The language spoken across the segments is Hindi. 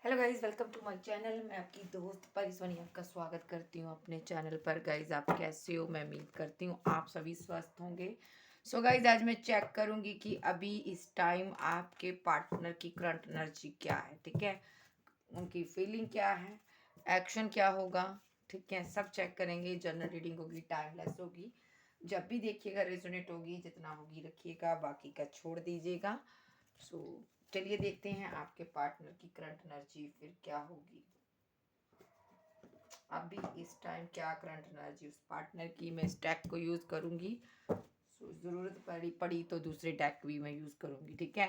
Hello guys, welcome to my channel. मैं आपकी दोस्त परिस्वनी आपका स्वागत करती हूँ अपने चैनल पर। गाइज, आप कैसे हो? मैं उम्मीद करती हूँ आप सभी स्वस्थ होंगे। सो गाइज, आज मैं चेक करूँगी कि अभी इस टाइम आपके पार्टनर की करंट एनर्जी क्या है। ठीक है, उनकी फीलिंग क्या है, एक्शन क्या होगा। ठीक है, सब चेक करेंगे। जनरल रीडिंग होगी, टाइमलेस होगी। जब भी देखिएगा रेजोनेट होगी, जितना होगी रखिएगा, बाकी का छोड़ दीजिएगा। सो चलिए देखते हैं आपके पार्टनर की करंट एनर्जी फिर क्या होगी। अभी इस टाइम क्या करंट एनर्जी उस पार्टनर की। मैं इस डेक को यूज करूंगी। सो जरूरत पड़ी तो दूसरे डेक भी मैं यूज करूंगी। ठीक है,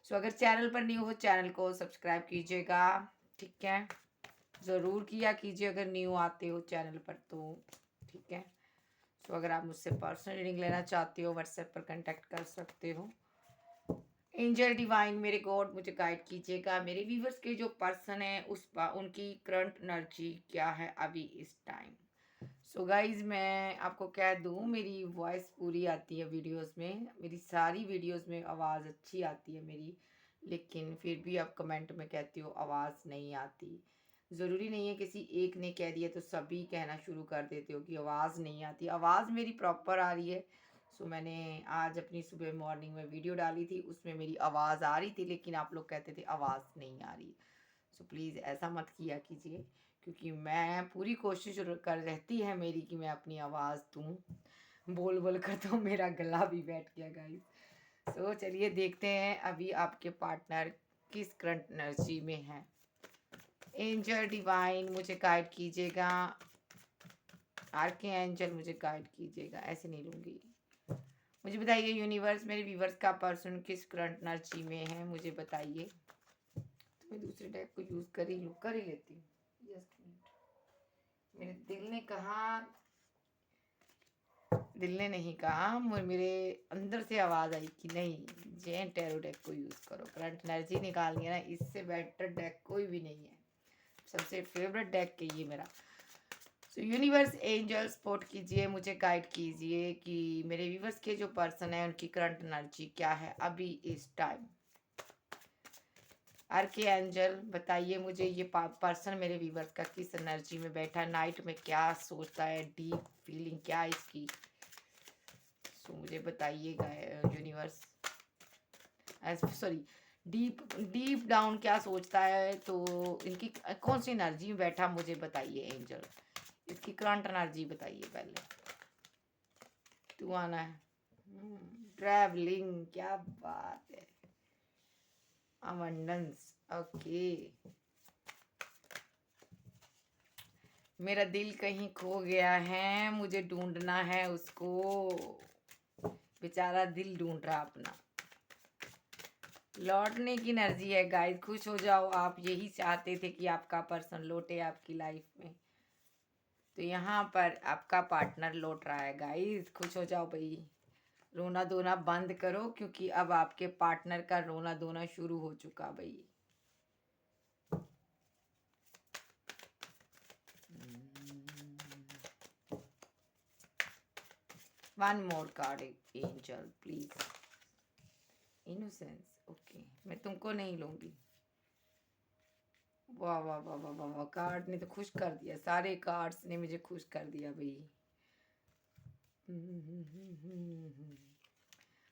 सो अगर चैनल पर न्यू हो चैनल को सब्सक्राइब कीजिएगा। ठीक है, जरूर किया कीजिए अगर न्यू आते हो चैनल पर तो। ठीक है, सो अगर आप मुझसे पर्सनल रीडिंग लेना चाहते हो व्हाट्सएप पर कांटेक्ट कर सकते हो। एंजल डिवाइन, मेरे गॉड, मुझे गाइड कीजिएगा। मेरे व्यूवर्स के जो पर्सन है उनकी करंट एनर्जी क्या है अभी इस टाइम। सो गाइज, मैं आपको कह दूं, मेरी वॉइस पूरी आती है वीडियोस में। मेरी सारी वीडियोस में आवाज़ अच्छी आती है मेरी, लेकिन फिर भी आप कमेंट में कहती हो आवाज़ नहीं आती। ज़रूरी नहीं है किसी एक ने कह दिया तो सभी कहना शुरू कर देते हो कि आवाज़ नहीं आती। आवाज़ मेरी प्रॉपर आ रही है। सो मैंने आज अपनी सुबह मॉर्निंग में वीडियो डाली थी, उसमें मेरी आवाज़ आ रही थी, लेकिन आप लोग कहते थे आवाज़ नहीं आ रही। सो प्लीज़ ऐसा मत किया कीजिए, क्योंकि मैं पूरी कोशिश कर रहती है मेरी कि मैं अपनी आवाज़ दूँ। बोल बोल कर तो मेरा गला भी बैठ गया गाइस। सो चलिए देखते हैं अभी आपके पार्टनर किस करंट एनर्जी में है। एंजल डिवाइन, मुझे गाइड कीजिएगा। आर्के एंजल, मुझे गाइड कीजिएगा। ऐसे नहीं लूँगी। मुझे बताइए यूनिवर्स, मेरे व्यूवर्स का पर्सन किस करंट एनर्जी में है, मुझे बताइए। तो मैं दूसरे टाइप को यूज कर ही लेती हूँ। Just minute. मेरे दिल ने नहीं कहा, मेरे अंदर से आवाज आई कि नहीं, जेन टैरो डेक को यूज करो। करंट एनर्जी निकालनी है ना, इससे बेटर डेक कोई भी नहीं है। सबसे फेवरेट डेक है ये मेरा। सो यूनिवर्स एंजल सपोर्ट कीजिए, मुझे गाइड कीजिए कि मेरे व्यूवर्स के जो पर्सन है उनकी करंट एनर्जी क्या है अभी इस टाइम। आर्के एंजल, बताइए मुझे ये पर्सन मेरे व्यूवर्स का किस एनर्जी में बैठा, नाइट में क्या सोचता है, डीप फीलिंग क्या है इसकी। सो मुझे बताइएगा universe. Sorry, deep deep down क्या सोचता है, तो इनकी कौन सी एनर्जी में बैठा मुझे बताइए एंजल। इसकी करंट एनर्जी बताइए पहले। तू आना है। ट्रैवलिंग, क्या बात है। Abundance, okay. मेरा दिल कहीं खो गया है, मुझे ढूंढना है उसको। बेचारा दिल ढूंढ रहा अपना। लौटने की एनर्जी है गाइस, खुश हो जाओ। आप यही चाहते थे कि आपका पर्सन लौटे आपकी लाइफ में, तो यहाँ पर आपका पार्टनर लौट रहा है गाइस। खुश हो जाओ भाई, रोना धोना बंद करो, क्योंकि अब आपके पार्टनर का रोना धोना शुरू हो चुका भाई। One more card angel please. Innocence, okay, मैं तुमको नहीं लूंगी। वाह वाह वाह वाह वाह वाह, कार्ड ने तो खुश कर दिया, सारे कार्ड्स ने मुझे खुश कर दिया भाई।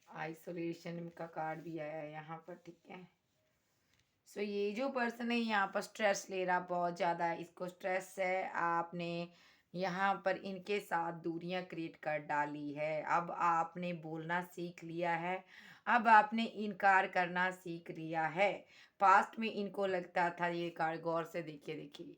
आइसोलेशन का कार्ड भी आया है यहाँ पर। ठीक है, सो ये जो पर्सन है यहाँ पर स्ट्रेस ले रहा बहुत ज़्यादा, इसको स्ट्रेस है। आपने यहाँ पर इनके साथ दूरियां क्रिएट कर डाली है। अब आपने बोलना सीख लिया है, अब आपने इनकार करना सीख लिया है। पास्ट में इनको लगता था, ये कार्ड गौर से देखिए देखिए,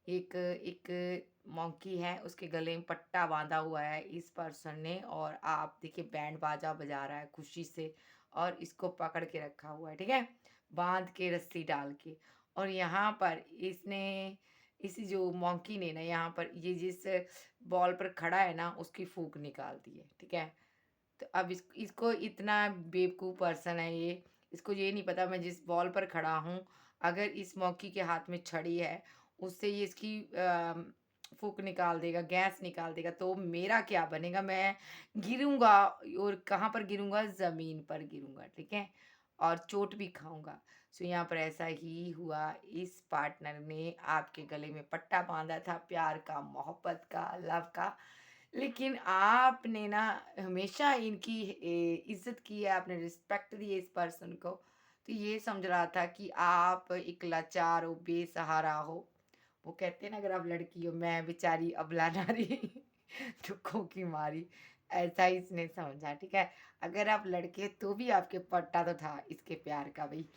एक एक मॉन्की है, उसके गले में पट्टा बांधा हुआ है इस पर्सन ने, और आप देखिए बैंड बाजा बजा रहा है खुशी से, और इसको पकड़ के रखा हुआ है। ठीक है, बांध के रस्सी डाल के। और यहाँ पर इसने, इसी जो मॉन्की ने ना, यहाँ पर ये जिस बॉल पर खड़ा है ना, उसकी फूंक निकाल दी है। ठीक है, तो अब इसको इतना बेवकूफ़ पर्सन है ये, इसको ये नहीं पता मैं जिस बॉल पर खड़ा हूँ, अगर इस मौकी के हाथ में छड़ी है, उससे ये इसकी फूक निकाल देगा, गैस निकाल देगा, तो मेरा क्या बनेगा। मैं गिरूंगा, और कहाँ पर गिरूंगा, ज़मीन पर गिरूंगा। ठीक है, और चोट भी खाऊंगा। सो यहाँ पर ऐसा ही हुआ, इस पार्टनर ने आपके गले में पट्टा बांधा था प्यार का, मोहब्बत का, लव का। लेकिन आपने ना हमेशा इनकी इज्जत की है, आपने रिस्पेक्ट दी है इस पर्सन को। तो ये समझ रहा था कि आप एक लाचार हो, बेसहारा हो। वो कहते हैं ना, अगर आप लड़की हो, मैं बेचारी अबला नारी दुखों की मारी, ऐसा ही इसने समझा। ठीक है, अगर आप लड़के तो भी आपके पट्टा तो था इसके प्यार का भाई।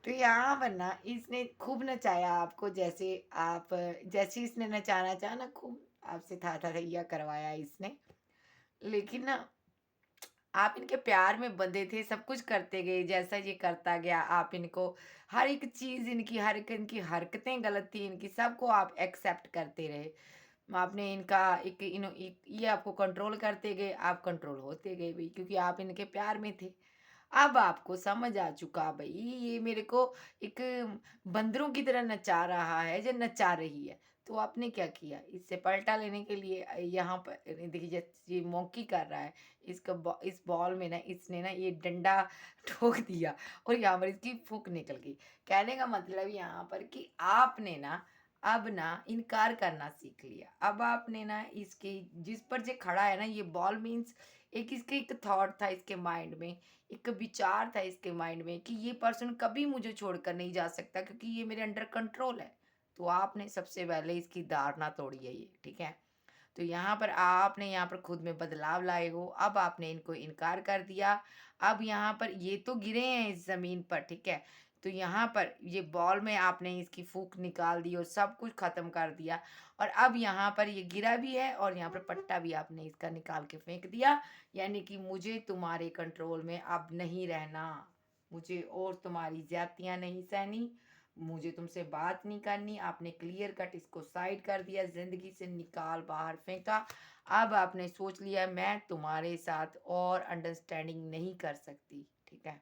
तो यहाँ पर ना इसने खूब नचाया आपको, जैसे आप, जैसे इसने नचाना चाहा ना, खूब आपसे था थैया करवाया इसने। लेकिन ना आप इनके प्यार में बंधे थे, सब कुछ करते गए, जैसा ये करता गया आप इनको, हर एक चीज़ इनकी, हर एक इनकी हरकतें गलत थी इनकी, सबको आप एक्सेप्ट करते रहे। आपने इनका ये आपको कंट्रोल करते गए, आप कंट्रोल होते गए भाई, क्योंकि आप इनके प्यार में थे। अब आपको समझ आ चुका भाई, ये मेरे को एक बंदरों की तरह नचा रहा है, जो नचा रही है। तो आपने क्या किया, इससे पलटा लेने के लिए यहाँ पर देखिए, ये मौकी कर रहा है, इस बॉल में ना इसने ना ये डंडा ठोक दिया, और यहाँ पर इसकी फूक निकल गई। कहने का मतलब यहाँ पर कि आपने ना अब ना इनकार करना सीख लिया। अब आपने ना इसके, जिस पर जे खड़ा है ना, ये बॉल मीन्स एक, इसके एक थॉट था इसके माइंड में, एक विचार था इसके माइंड में कि ये पर्सन कभी मुझे छोड़कर नहीं जा सकता, क्योंकि ये मेरे अंडर कंट्रोल है। तो आपने सबसे पहले इसकी धारणा तोड़ी है ये, ठीक है। तो यहाँ पर आपने यहाँ पर खुद में बदलाव लाए हो, अब आपने इनको इनकार कर दिया। अब यहाँ पर ये तो गिरे हैं इस ज़मीन पर, ठीक है। तो यहाँ पर ये बॉल में आपने इसकी फूक निकाल दी और सब कुछ ख़त्म कर दिया, और अब यहाँ पर ये गिरा भी है, और यहाँ पर पट्टा भी आपने इसका निकाल के फेंक दिया। यानी कि मुझे तुम्हारे कंट्रोल में अब नहीं रहना, मुझे और तुम्हारी ज़्यादतियाँ नहीं सहनी, मुझे तुमसे बात नहीं करनी। आपने क्लियर कट इसको साइड कर दिया, जिंदगी से निकाल बाहर फेंका। अब आपने सोच लिया, मैं तुम्हारे साथ और अंडरस्टैंडिंग नहीं कर सकती, ठीक है।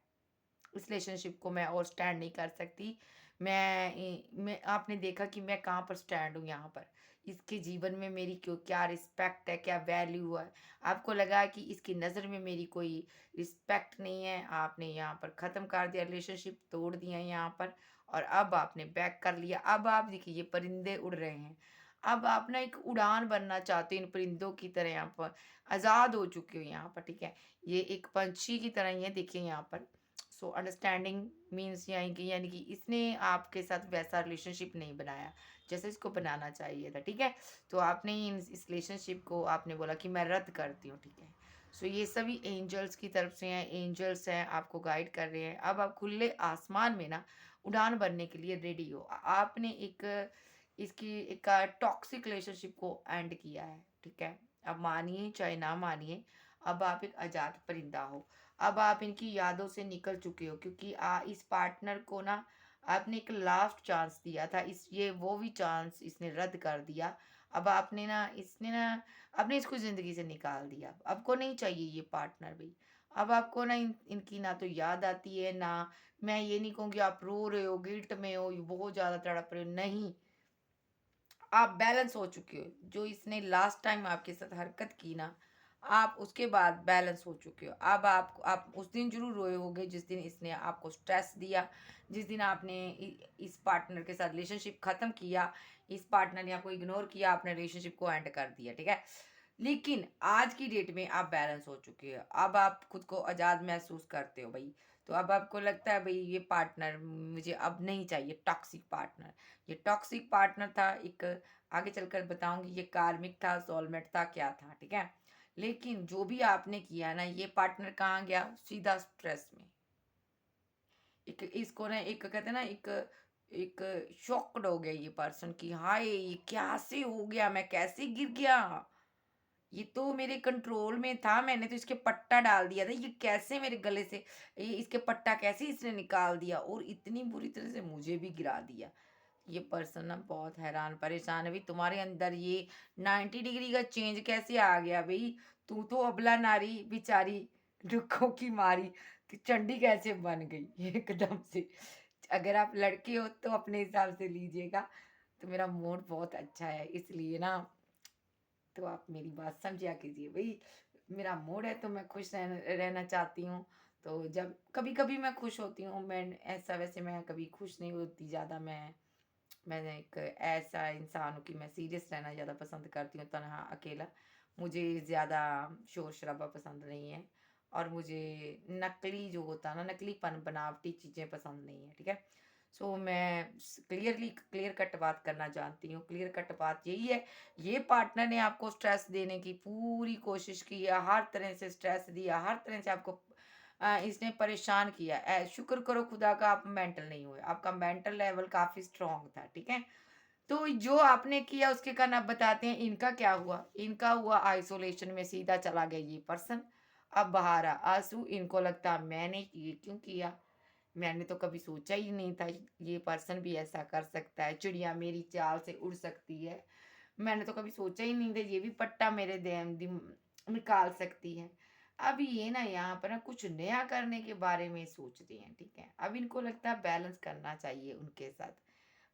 इस रिलेशनशिप को मैं और स्टैंड नहीं कर सकती। मैं आपने देखा कि मैं कहाँ पर स्टैंड हूँ यहाँ पर, इसके जीवन में मेरी क्यों, क्या रिस्पेक्ट है, क्या वैल्यू है। आपको लगा कि इसकी नज़र में मेरी कोई रिस्पेक्ट नहीं है, आपने यहाँ पर ख़त्म कर दिया, रिलेशनशिप तोड़ दिया यहाँ पर। और अब आपने बैक कर लिया। अब आप देखिए, ये परिंदे उड़ रहे हैं। अब आप ना एक उड़ान बनना चाहते हो इन परिंदों की तरह, यहाँ पर आज़ाद हो चुके हो यहाँ पर, ठीक है। ये एक पंछी की तरह ही है, देखिए यहाँ पर। सो अंडरस्टैंडिंग मीन्स यानी कि इसने आपके साथ वैसा रिलेशनशिप नहीं बनाया जैसे इसको बनाना चाहिए था, ठीक है। तो आपने इस रिलेशनशिप को आपने बोला कि मैं रद्द करती हूँ, ठीक है। सो ये सभी एंजल्स की तरफ से हैं, एंजल्स हैं, आपको गाइड कर रहे हैं। अब आप खुले आसमान में ना उड़ान भरने के लिए रेडी हो। आपने एक इसकी एक टॉक्सिक रिलेशनशिप को एंड किया है, ठीक है। अब मानिए चाहे ना मानिए, अब आप एक आज़ाद परिंदा हो। अब आप इनकी यादों से निकल चुके हो, क्योंकि इस पार्टनर को ना आपने एक लास्ट चांस दिया था, इस ये वो भी चांस इसने रद्द कर दिया। अब आपने ना इसने ना आपने इसको ज़िंदगी से निकाल दिया। आपको नहीं चाहिए ये पार्टनर भी। अब आपको ना इनकी ना तो याद आती है ना, मैं ये नहीं कहूँगी आप रो रहे हो, गिल्ट में हो, बहुत ज़्यादा तड़प रहे हो, नहीं। आप बैलेंस हो चुके हो। जो इसने लास्ट टाइम आपके साथ हरकत की ना, आप उसके बाद बैलेंस हो चुके हो। अब आप उस दिन ज़रूर रोए होगे जिस दिन इसने आपको स्ट्रेस दिया, जिस दिन आपने इस पार्टनर के साथ रिलेशनशिप ख़त्म किया, इस पार्टनर ने आपको इग्नोर किया, आपने रिलेशनशिप को एंड कर दिया, ठीक है। लेकिन आज की डेट में आप बैलेंस हो चुके हो। अब आप खुद को आज़ाद महसूस करते हो भाई। तो अब आपको लगता है भाई, ये पार्टनर मुझे अब नहीं चाहिए, टॉक्सिक पार्टनर। ये टॉक्सिक पार्टनर था एक, आगे चलकर बताऊंगी ये कार्मिक था, सोलमेट था, क्या था, ठीक है। लेकिन जो भी आपने किया ना, ये पार्टनर कहाँ गया, सीधा स्ट्रेस में। एक इसको ना, एक कहते हैं ना, एक एक शॉक्ड हो गया ये पर्सन कि हाय ये कैसे हो गया, मैं कैसे गिर गया, ये तो मेरे कंट्रोल में था, मैंने तो इसके पट्टा डाल दिया था, ये कैसे मेरे गले से, ये इसके पट्टा कैसे इसने निकाल दिया, और इतनी बुरी तरह से मुझे भी गिरा दिया। ये पर्सन ना बहुत हैरान परेशान है भाई, तुम्हारे अंदर ये 90 डिग्री का चेंज कैसे आ गया भाई। तू तो अबला नारी बेचारी दुखों की मारी, तो चंडी कैसे बन गई एकदम से। अगर आप लड़के हो तो अपने हिसाब से लीजिएगा। तो मेरा मूड बहुत अच्छा है, इसलिए ना, तो आप मेरी बात समझा कीजिए भाई। मेरा मूड है तो मैं खुश रहना चाहती हूँ। तो जब कभी कभी मैं खुश होती हूँ, मैं ऐसा वैसे मैं कभी खुश नहीं होती ज़्यादा। मैं एक ऐसा इंसान हूँ कि मैं सीरियस रहना ज़्यादा पसंद करती हूँ, तन्हा अकेला। मुझे ज़्यादा शोर शराबा पसंद नहीं है, और मुझे नकली जो होता है ना, नकलीपन बनावटी चीज़ें पसंद नहीं है, ठीक है। सो मैं क्लियर कट बात करना जानती हूँ। क्लियर कट बात यही है, ये पार्टनर ने आपको स्ट्रेस देने की पूरी कोशिश की है, हर तरह से स्ट्रेस दिया, हर तरह से आपको इसने परेशान किया। शुक्र करो खुदा का आप मेंटल नहीं हुए, आपका मेंटल लेवल काफ़ी स्ट्रांग था, ठीक है। तो जो आपने किया उसके कारण आप बताते हैं इनका क्या हुआ? इनका हुआ आइसोलेशन में सीधा चला गया ये पर्सन। अब बहारा आँसू, इनको लगता मैंने ये क्यों किया? मैंने तो कभी सोचा ही नहीं था ये पर्सन भी ऐसा कर सकता है, चिड़िया मेरी चाल से उड़ सकती है। मैंने तो कभी सोचा ही नहीं था ये भी पट्टा मेरे निकाल सकती है। अब ये ना यहाँ पर ना कुछ नया करने के बारे में सोचती हैं, ठीक है। अब इनको लगता है बैलेंस करना चाहिए उनके साथ।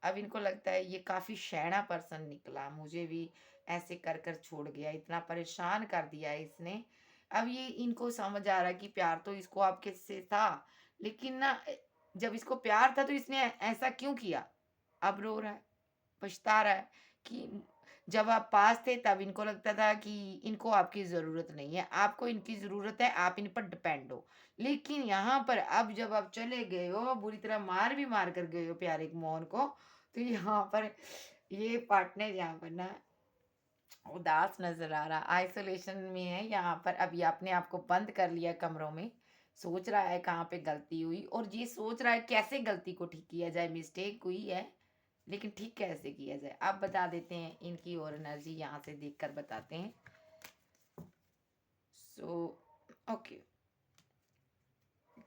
अब इनको लगता है ये काफ़ी शैना पर्सन निकला, मुझे भी ऐसे कर कर छोड़ गया, इतना परेशान कर दिया है इसने। अब ये इनको समझ आ रहा है कि प्यार तो इसको आपके से था, लेकिन ना जब इसको प्यार था तो इसने ऐसा क्यों किया? अब रो रहा है, पछता रहा है कि जब आप पास थे तब इनको लगता था कि इनको आपकी ज़रूरत नहीं है, आपको इनकी ज़रूरत है, आप इन पर डिपेंड हो। लेकिन यहाँ पर अब जब आप चले गए हो, बुरी तरह मार भी मार कर गए हो प्यारे मोहन को, तो यहाँ पर ये पार्टनर यहाँ पर ना उदास नज़र आ रहा, आइसोलेशन में है यहाँ पर। अभी आपने आपको बंद कर लिया कमरों में, सोच रहा है कहाँ पे गलती हुई, और ये सोच रहा है कैसे गलती को ठीक किया जाए। मिस्टेक हुई है, लेकिन ठीक कैसे किया जाए? आप बता देते हैं इनकी और एनर्जी यहाँ से देखकर बताते हैं। सो ओके,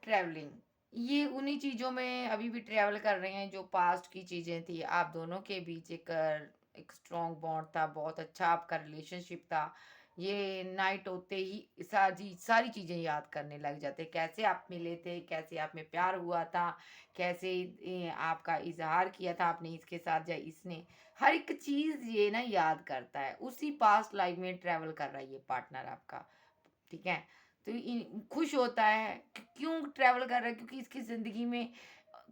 ट्रैवलिंग, ये उन्हीं चीज़ों में अभी भी ट्रैवल कर रहे हैं जो पास्ट की चीज़ें थी। आप दोनों के बीच एक स्ट्रॉन्ग बॉन्ड था, बहुत अच्छा आपका रिलेशनशिप था। ये नाइट होते ही सारी सारी चीज़ें याद करने लग जाते, कैसे आप मिले थे, कैसे आप में प्यार हुआ था, कैसे आपका इजहार किया था आपने इसके साथ या इसने, हर एक चीज़ ये ना याद करता है। उसी पास्ट लाइफ में ट्रैवल कर रहा है ये पार्टनर आपका, ठीक है। तो खुश होता है क्यों ट्रैवल कर रहा है? क्योंकि इसकी जिंदगी में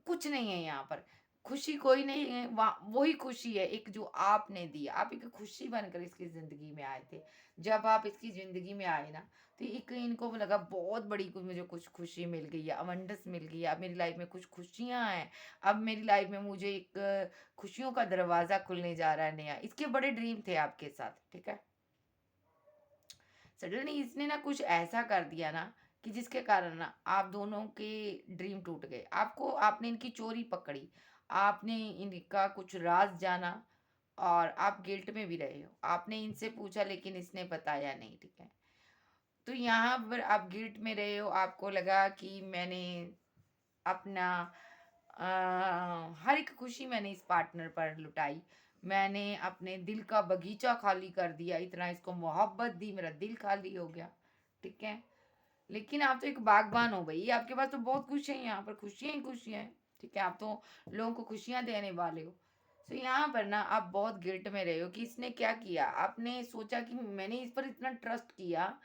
कुछ नहीं है यहाँ पर, खुशी कोई नहीं है। वही खुशी है एक जो आपने दी, आप एक खुशी बनकर इसकी जिंदगी में आए थे। जब आप इसकी जिंदगी में आए ना, तो एक इनको लगा बहुत बड़ी कुछ मुझे कुछ खुशी मिल गई है, अवंडस मिल गई है, अब मेरी लाइफ में कुछ खुशियां हैं। अब मेरी लाइफ में मुझे एक खुशियों का दरवाजा खुलने जा रहा है नया। इसके बड़े ड्रीम थे आपके साथ, ठीक है। सडनली इसने ना कुछ ऐसा कर दिया ना कि जिसके कारण ना आप दोनों के ड्रीम टूट गए। आपको आपने इनकी चोरी पकड़ी, आपने इनका कुछ राज जाना, और आप गिल्ट में भी रहे हो। आपने इनसे पूछा लेकिन इसने बताया नहीं, ठीक है। तो यहाँ पर आप गिल्ट में रहे हो, आपको लगा कि मैंने अपना हर एक खुशी मैंने इस पार्टनर पर लुटाई। मैंने अपने दिल का बगीचा खाली कर दिया, इतना इसको मोहब्बत दी, मेरा दिल खाली हो गया, ठीक है। लेकिन आप तो एक बागबान हो भई, आपके पास तो बहुत कुछ है, यहाँ पर खुशियाँ ही खुशियाँ हैं, ठीक है। आप तो लोगों को खुशियाँ देने वाले हो। तो यहाँ पर ना आप बहुत गिल्ट में रहे हो कि इसने क्या किया? आपने सोचा कि मैंने इस पर इतना ट्रस्ट किया,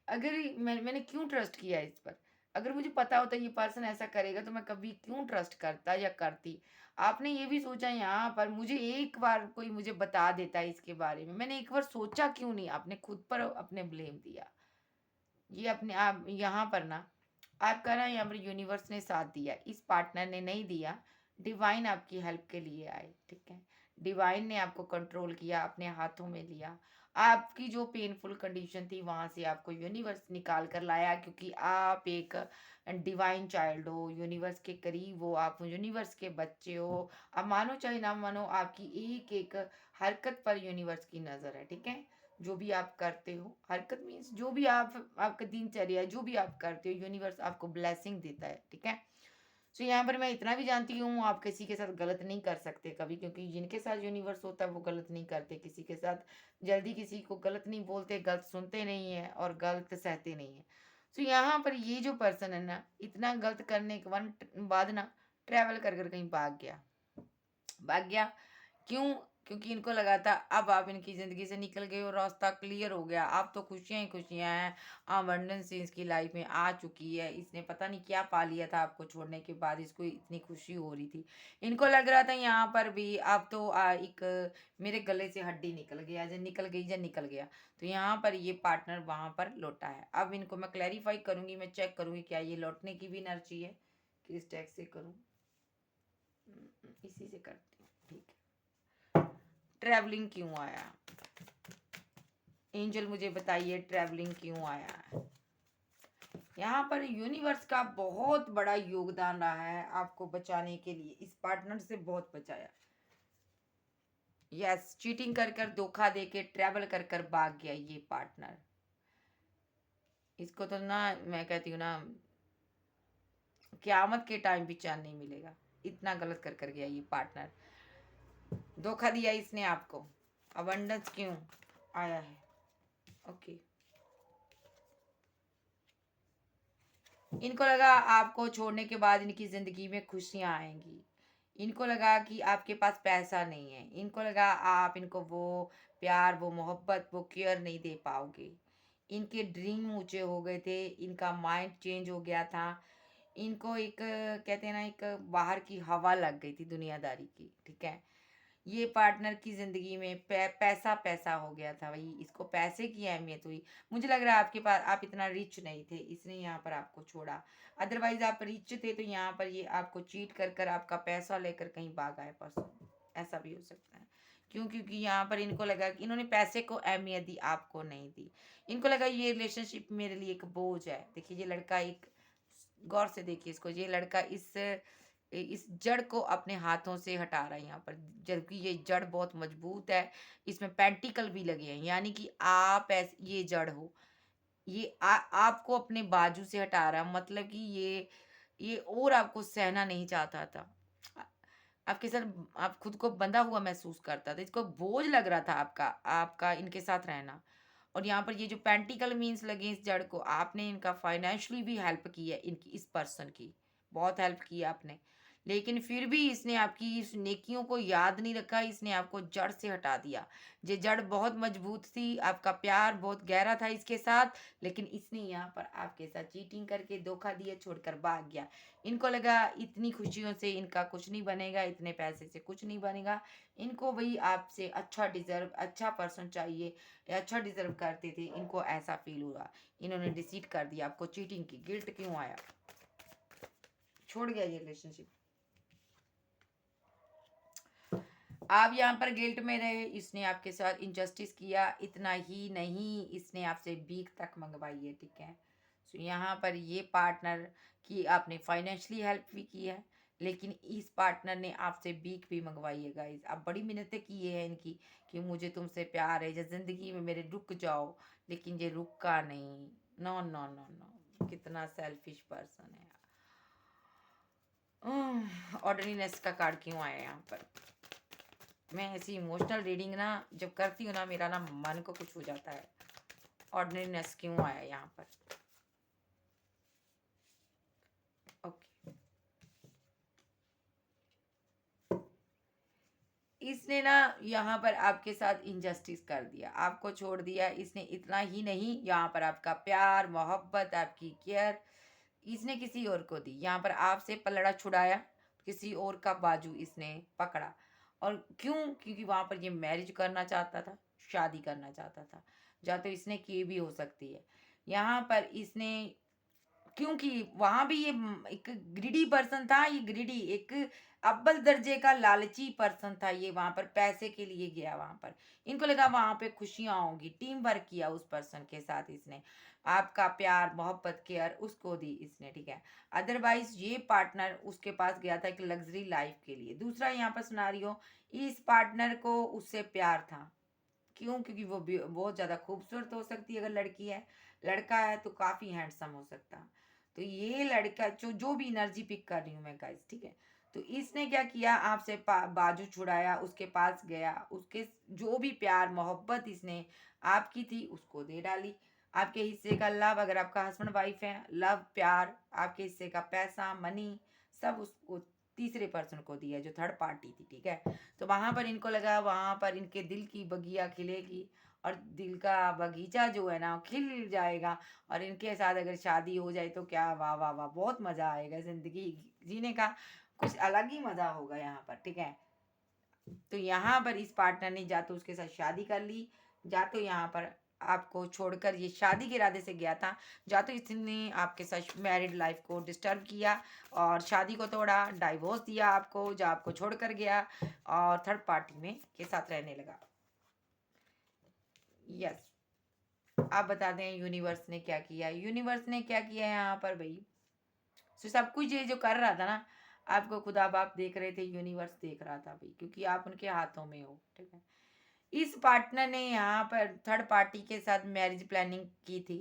अगर मैंने क्यों ट्रस्ट किया इस पर? अगर मुझे पता होता ये पर्सन ऐसा करेगा तो मैं कभी क्यों ट्रस्ट करता या करती? आपने ये भी सोचा यहाँ पर, मुझे एक बार कोई मुझे बता देता है इसके बारे में, मैंने एक बार सोचा क्यों नहीं? आपने खुद पर अपने ब्लेम दिया। ये अपने आप यहाँ पर ना आपका ना यहाँ पर यूनिवर्स ने साथ दिया, इस पार्टनर ने नहीं दिया। डिवाइन आपकी हेल्प के लिए आए, ठीक है। डिवाइन ने आपको कंट्रोल किया, अपने हाथों में लिया। आपकी जो पेनफुल कंडीशन थी वहां से आपको यूनिवर्स निकाल कर लाया, क्योंकि आप एक डिवाइन चाइल्ड हो, यूनिवर्स के करीब हो, आप यूनिवर्स के बच्चे हो। आप मानो चाहे ना मानो, आपकी एक एक हरकत पर यूनिवर्स की नजर है, ठीक है। जो भी आप करते हो, हरकत मीन्स जो भी आप आपका दिनचर्या है, जो भी आप करते हो, यूनिवर्स आपको ब्लेसिंग देता है, ठीक है। सो यहाँ पर मैं इतना भी जानती हूँ, आप किसी के साथ गलत नहीं कर सकते कभी, क्योंकि जिनके साथ यूनिवर्स होता है वो गलत नहीं करते किसी के साथ। जल्दी किसी को गलत नहीं बोलते, गलत सुनते नहीं है और गलत सहते नहीं है। सो यहाँ पर ये जो पर्सन है ना, इतना गलत करने के बाद ना ट्रैवल कर कर कहीं भाग गया। भाग गया क्यों? क्योंकि इनको लगा था अब आप इनकी ज़िंदगी से निकल गए और रास्ता क्लियर हो गया, अब तो खुशियाँ ही खुशियाँ हैं, अबंडेंस इसकी लाइफ में आ चुकी है। इसने पता नहीं क्या पा लिया था आपको छोड़ने के बाद, इसको इतनी खुशी हो रही थी। इनको लग रहा था यहाँ पर भी अब तो एक मेरे गले से हड्डी निकल गया, या निकल गई या निकल गया। तो यहाँ पर ये पार्टनर वहाँ पर लौटा है। अब इनको मैं क्लैरिफाई करूँगी, मैं चेक करूँगी क्या ये लौटने की भी एनर्जी है। किस टैग से करूँ? इसी से करती हूँ, ठीक है। ट्रैवलिंग क्यों आया? एंजल मुझे बताइए ट्रैवलिंग क्यों आया है? यहाँ पर यूनिवर्स का बहुत बड़ा योगदान रहा है आपको बचाने के लिए। इस पार्टनर से बहुत बचाया। यस, चीटिंग कर कर, धोखा दे के, ट्रैवल कर कर भाग गया ये पार्टनर। इसको तो ना मैं कहती हूँ ना, क़यामत के टाइम भी चैन नहीं मिलेगा। इतना गलत कर कर गया ये पार्टनर। धोखा दिया इसने आपको। अबंडेंस क्यों आया है? ओके, इनको लगा आपको छोड़ने के बाद इनकी ज़िंदगी में खुशियाँ आएंगी। इनको लगा कि आपके पास पैसा नहीं है। इनको लगा आप इनको वो प्यार, वो मोहब्बत, वो केयर नहीं दे पाओगे। इनके ड्रीम ऊंचे हो गए थे, इनका माइंड चेंज हो गया था। इनको एक कहते हैं ना, एक बाहर की हवा लग गई थी दुनियादारी की, ठीक है। ये पार्टनर की ज़िंदगी में पैसा पैसा हो गया था भाई, इसको पैसे की अहमियत हुई। मुझे लग रहा है आपके पास आप इतना रिच नहीं थे, इसने यहाँ पर आपको छोड़ा। अदरवाइज आप रिच थे तो यहाँ पर ये आपको चीट कर कर आपका पैसा लेकर कहीं भाग आए परसों। ऐसा भी हो सकता है। क्यों? क्योंकि यहाँ पर इनको लगा कि इन्होंने पैसे को अहमियत दी, आपको नहीं दी। इनको लगा ये रिलेशनशिप मेरे लिए एक बोझ है। देखिए ये लड़का एक, गौर से देखिए इसको, ये लड़का इस जड़ को अपने हाथों से हटा रहा है यहाँ पर। जबकि ये जड़ बहुत मजबूत है, इसमें पेंटिकल भी लगे हैं, यानी कि आप ऐसे ये जड़ हो। ये आपको अपने बाजू से हटा रहा है, मतलब कि ये और आपको सहना नहीं चाहता था। आ- आपके साथ आप खुद को बंधा हुआ महसूस करता था, इसको बोझ लग रहा था आपका आपका इनके साथ रहना। और यहाँ पर ये जो पेंटिकल मीन्स लगे इस जड़ को, आपने इनका फाइनेंशियली भी हेल्प की है, इनकी इस पर्सन की बहुत हेल्प की है आपने। लेकिन फिर भी इसने आपकी इस नेकियों को याद नहीं रखा, इसने आपको जड़ से हटा दिया। ये जड़ बहुत मजबूत थी, आपका प्यार बहुत गहरा था इसके साथ, लेकिन इसने यहाँ पर आपके साथ चीटिंग करके धोखा दिया, छोड़कर भाग गया। इनको लगा इतनी खुशियों से इनका कुछ नहीं बनेगा, इतने पैसे से कुछ नहीं बनेगा। इनको वही आपसे अच्छा डिजर्व, अच्छा पर्सन चाहिए, अच्छा डिजर्व करते थे, इनको ऐसा फील हुआ। इन्होंने डिसीट कर दिया आपको, चीटिंग की। गिल्ट क्यों आया? छोड़ गया ये रिलेशनशिप। आप यहाँ पर गिल्ट में रहे, इसने आपके साथ इनजस्टिस किया। इतना ही नहीं, इसने आपसे भीख तक मंगवाई है, ठीक है। सो यहाँ पर ये पार्टनर की आपने फाइनेंशियली हेल्प भी की है, लेकिन इस पार्टनर ने आपसे भीख भी मंगवाई है गाइस। आप बड़ी मिन्नतें की है इनकी कि मुझे तुमसे प्यार है, या ज़िंदगी में मेरे रुक जाओ, लेकिन ये रुका नहीं। नो नो नो नो, कितना सेल्फिश पर्सन है। ऑर्डरीनेस का कार्ड क्यों आया यहाँ पर? मैं ऐसी इमोशनल रीडिंग ना जब करती हूँ ना, मेरा ना मन को कुछ हो जाता है। ऑर्डिनरीनेस क्यों आया यहाँ पर? ओके, इसने ना यहाँ पर आपके साथ इनजस्टिस कर दिया, आपको छोड़ दिया इसने। इतना ही नहीं, यहाँ पर आपका प्यार, मोहब्बत, आपकी केयर इसने किसी और को दी। यहाँ पर आपसे पलड़ा छुड़ाया, किसी और का बाजू इसने पकड़ा। और क्यों? क्योंकि वहां पर ये मैरिज करना चाहता था, शादी करना चाहता था, या तो इसने की भी हो सकती है। यहाँ पर इसने, क्योंकि वहां भी ये एक ग्रीडी पर्सन था, ये ग्रीडी एक अव्वल दर्जे का लालची पर्सन था। ये वहां पर पैसे के लिए गया, वहां पर इनको लगा वहां पे खुशियां होंगी। टीम वर्क किया उस पर्सन के साथ इसने, आपका प्यार, मोहब्बत, केयर उसको दी इसने, ठीक है। अदरवाइज ये पार्टनर उसके पास गया था एक लग्जरी लाइफ के लिए। दूसरा यहाँ पर सिनारियो, इस पार्टनर को उससे प्यार था। क्यों? क्योंकि वो बहुत ज़्यादा खूबसूरत हो सकती है अगर लड़की है, लड़का है तो काफ़ी हैंडसम हो सकता। तो ये लड़का जो भी एनर्जी पिक कर रही हूँ मैं गाइस, ठीक है। तो इसने क्या किया, आपसे बाजू छुड़ाया, उसके पास गया, उसके जो भी प्यार मोहब्बत इसने आपकी थी उसको दे डाली। आपके हिस्से का लव, अगर आपका हस्बैंड वाइफ है, लव प्यार, आपके हिस्से का पैसा मनी सब उसको तीसरे पर्सन को दिया जो थर्ड पार्टी थी, ठीक है। तो वहां पर इनको लगा वहां पर इनके दिल की बगिया खिलेगी और दिल का बगीचा जो है ना खिल जाएगा, और इनके साथ अगर शादी हो जाए तो क्या वाह वाह वाह, बहुत मजा आएगा, जिंदगी जीने का कुछ अलग ही मजा होगा यहाँ पर, ठीक है। तो यहाँ पर इस पार्टनर ने जा तो उसके साथ शादी कर ली, जा तो यहाँ पर आपको छोड़कर ये शादी के इरादे से गया था, जा तो इसने आपके साथ मैरिड लाइफ को डिस्टर्ब किया और शादी को तोड़ा, डाइवोर्स दिया आपको, जा आपको छोड़कर गया और थर्ड पार्टी में के साथ रहने लगा। यस, आप बता दें यूनिवर्स ने क्या किया। यूनिवर्स ने क्या किया यहाँ पर भाई, तो सब कुछ ये जो कर रहा था ना, आपको खुदा बाप देख रहे थे, यूनिवर्स देख रहा था भाई, क्योंकि आप उनके हाथों में हो, ठीक है। इस पार्टनर ने यहाँ पर थर्ड पार्टी के साथ मैरिज प्लानिंग की थी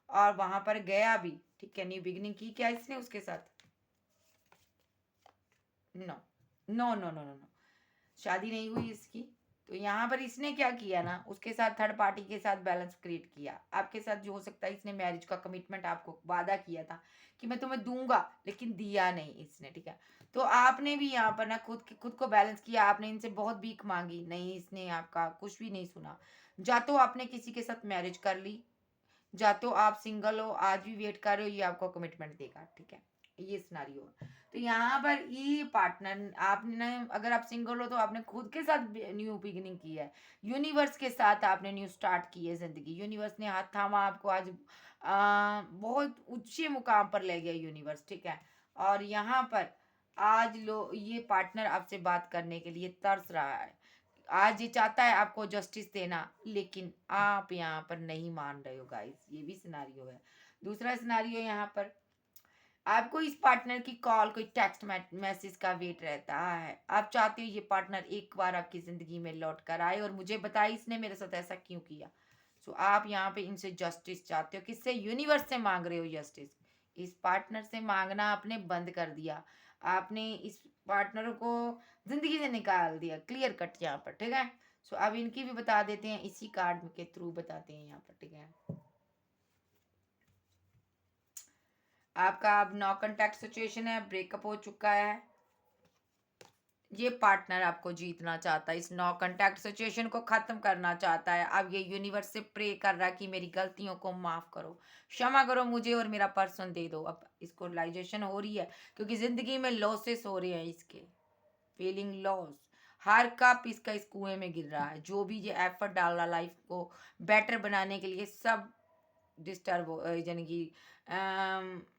और वहां पर गया भी, ठीक है। न्यू बिगनिंग की क्या इसने उसके साथ? No no no no no no, शादी नहीं हुई इसकी। तो यहाँ पर इसने क्या किया ना, उसके साथ थर्ड पार्टी के साथ बैलेंस क्रिएट किया। आपके साथ जो हो सकता है, इसने मैरिज का कमिटमेंट आपको वादा किया था कि मैं तुम्हें दूंगा, लेकिन दिया नहीं इसने, ठीक है। तो आपने भी यहाँ पर ना खुद को बैलेंस किया, आपने इनसे बहुत भीख मांगी, नहीं इसने आपका कुछ भी नहीं सुना। जा तो आपने किसी के साथ मैरिज कर ली, जा तो आप सिंगल हो, आज भी वेट कर रहे हो, ये आपको कमिटमेंट देगा, ठीक है। ये सिनारियो। तो यहाँ पर ये पार्टनर आपने, अगर आप सिंगल हो तो आपने खुद के साथ न्यू बिगिनिंग की है, यूनिवर्स के साथ आपने न्यू स्टार्ट की है जिंदगी। यूनिवर्स ने हाथ थामा आपको, आज बहुत ऊंचे मुकाम पर ले गया यूनिवर्स, ठीक है। और यहाँ पर आज ये पार्टनर आपसे बात करने के लिए तरस रहा है, आज ये चाहता है आपको जस्टिस देना, लेकिन आप यहाँ पर नहीं मान रहे हो गाइस, ये भी सिनारियो है। दूसरा सिनारियो यहाँ पर आपको इस पार्टनर की कॉल, कोई टेक्स्ट मैसेज का वेट रहता है। आप चाहते हो ये पार्टनर एक बार आपकी जिंदगी में लौट कर आए और मुझे बताए इसने मेरे साथ ऐसा क्यों किया। सो आप यहाँ पे इनसे जस्टिस चाहते हो, किससे? यूनिवर्स से मांग रहे हो जस्टिस। इस पार्टनर से मांगना आपने बंद कर दिया, आपने इस पार्टनर को जिंदगी से निकाल दिया, क्लियर कट यहाँ पर, ठीक है। सो अब इनकी भी बता देते हैं, इसी कार्ड के थ्रू बताते हैं यहाँ पर, ठीक है। आपका अब नो कांटेक्ट सिचुएशन है, ब्रेकअप हो चुका है। ये पार्टनर आपको जीतना चाहता है, इस नो कांटेक्ट सिचुएशन को खत्म करना चाहता है। अब ये यूनिवर्स से प्रे कर रहा है कि मेरी गलतियों को माफ करो, क्षमा करो मुझे और मेरा पर्सन दे दो। अब इसको रियलाइजेशन हो रही है, क्योंकि जिंदगी में लॉसेस हो रहे हैं इसके, फीलिंग लॉस, हर कप इसका इस कुएं में गिर रहा है। जो भी ये एफर्ट डाल रहा लाइफ को बेटर बनाने के लिए, सब डिस्टर्ब यानी कि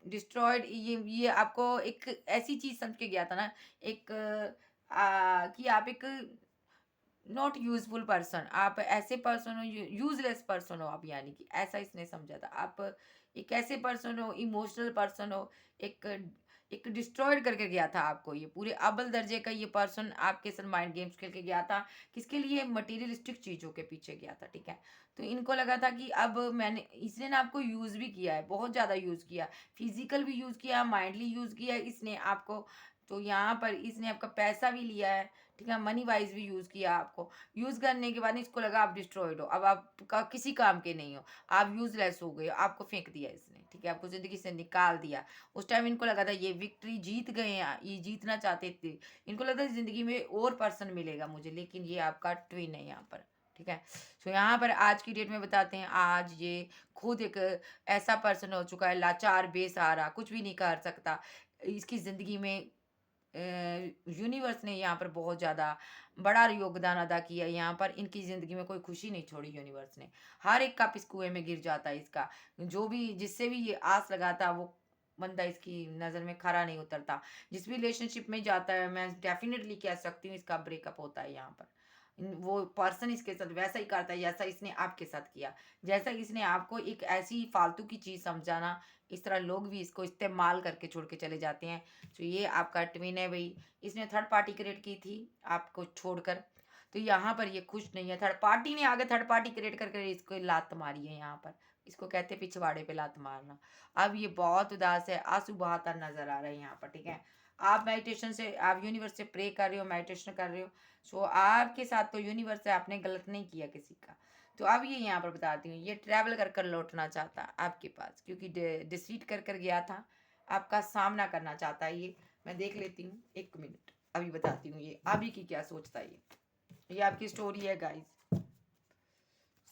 डिस्ट्रॉयड। ये आपको एक ऐसी चीज समझ के गया था ना, एक कि आप एक नॉट यूजफुल पर्सन, आप ऐसे पर्सन हो, यूजलेस पर्सन हो आप, यानी कि ऐसा इसने समझा था। आप एक ऐसे पर्सन हो, इमोशनल पर्सन हो, एक एक डिस्ट्रॉयड करके गया था आपको। ये पूरे अव्वल दर्जे का ये पर्सन आपके साथ माइंड गेम्स खेल के गया था, किसके लिए? मटेरियलिस्टिक चीज़ों के पीछे गया था, ठीक है। तो इनको लगा था कि अब मैंने, इसने ना आपको यूज़ भी किया है, बहुत ज़्यादा यूज़ किया, फिजिकल भी यूज़ किया, माइंडली यूज़ किया इसने आपको। तो यहाँ पर इसने आपका पैसा भी लिया है, ठीक है, मनी वाइज भी यूज़ किया आपको। यूज़ करने के बाद इसको लगा आप डिस्ट्रॉयड हो, अब आपका किसी काम के नहीं हो, आप यूजलेस हो गए, आपको फेंक दिया इसने, ठीक है, आपको ज़िंदगी से निकाल दिया। उस टाइम इनको लगा था ये विक्ट्री जीत गए हैं, ये जीतना चाहते थे, इनको लगा था ज़िंदगी में और पर्सन मिलेगा मुझे, लेकिन ये आपका ट्विन है यहाँ पर, ठीक है। सो यहाँ पर आज की डेट में बताते हैं, आज ये खुद एक ऐसा पर्सन हो चुका है, लाचार, बेसहारा, कुछ भी नहीं कर सकता। इसकी ज़िंदगी में यूनिवर्स ने यहाँ पर बहुत ज़्यादा बड़ा योगदान अदा किया। यहाँ पर इनकी ज़िंदगी में कोई खुशी नहीं छोड़ी यूनिवर्स ने, हर एक कप इस कुएं में गिर जाता है इसका। जो भी, जिससे भी ये आस लगाता, वो बंदा इसकी नज़र में खरा नहीं उतरता। जिस भी रिलेशनशिप में जाता है, मैं डेफिनेटली कह सकती हूँ इसका ब्रेकअप होता है यहाँ पर। वो पर्सन इसके साथ वैसा ही करता है जैसा इसने आपके साथ किया, जैसा इसने आपको एक ऐसी फालतू की चीज़ समझा ना, इस तरह लोग भी इसको इस्तेमाल करके छोड़ के चले जाते हैं। तो ये आपका ट्विन है भाई, इसने थर्ड पार्टी क्रिएट की थी आपको छोड़कर। तो यहाँ पर ये खुश नहीं है, थर्ड पार्टी ने आगे थर्ड पार्टी क्रिएट करके इसको लात मारी है यहाँ पर, इसको कहते हैं पिछवाड़े पे लात मारना। अब ये बहुत उदास है, आंसू बहाता नजर आ रहा है यहाँ पर, ठीक है। आप मेडिटेशन से, आप यूनिवर्स से प्रे कर रहे हो, मेडिटेशन कर रहे हो। सो आपके साथ तो यूनिवर्स है, आपने गलत नहीं किया किसी का। तो अब ये यहाँ पर बताती हूँ, ये ट्रैवल कर कर लौटना चाहता आपके पास, क्योंकि डिसीट कर कर गया था, आपका सामना करना चाहता है ये। मैं देख लेती हूँ, 1 मिनट, अभी बताती हूँ ये अभी की क्या सोचता है। ये आपकी स्टोरी है गाइस।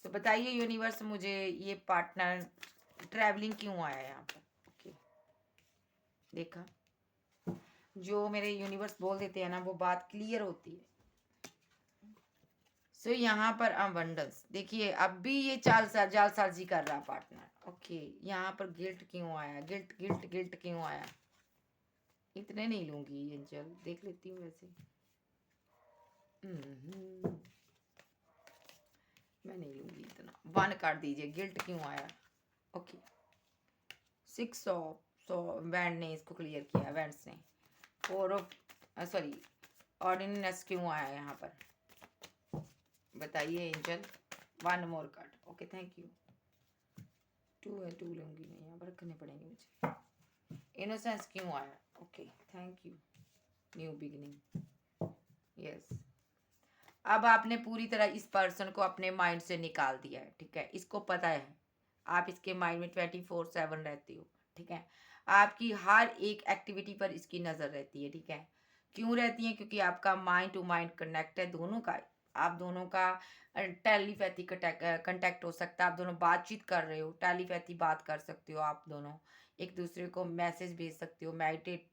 तो बताइए यूनिवर्स, मुझे ये पार्टनर ट्रैवलिंग क्यों आया है यहाँ पर। ओके, देखा, जो मेरे यूनिवर्स बोल देते हैं ना वो बात क्लियर होती है। सो यहाँ पर अबंडेंस देखिए, अब भी ये जालसाजी कर रहा पार्टनर। ओके, यहाँ पर गिल्ट क्यों आया, गिल्ट गिल्ट गिल्ट क्यों आया। इतने नहीं लूंगी एंजल, देख लेती हूँ वैसे। मैं नहीं लूंगी इतना, 1 काट दीजिए, गिल्ट क्यों आया। ओके, 6 ऑफ बैंड ने इसको क्लियर किया, बैंड्स ने। 4 ऑफ सॉरी ऑर्डिनेस क्यों आया यहाँ पर, बताइए angel. 1 more card. Okay, thank you. 2 है, 2 लूंगी मैं, यहाँ पर रखने पड़ेंगे मुझे। इनोसेंस क्यों आया। Okay, thank you. New beginning, yes. अब आपने पूरी तरह इस पर्सन को अपने माइंड से निकाल दिया है, ठीक है। इसको पता है आप इसके माइंड में 24/7 रहती हो, ठीक है। आपकी हर एक एक्टिविटी पर इसकी नज़र रहती है, ठीक है। क्यों रहती है, क्योंकि आपका माइंड टू माइंड कनेक्ट है दोनों का। आप दोनों का टेलीपैथी कंटेक्ट हो सकता है, आप दोनों बातचीत कर रहे हो, टेलीपैथी बात कर सकते हो, आप दोनों एक दूसरे को मैसेज भेज सकते हो। मेडिटेट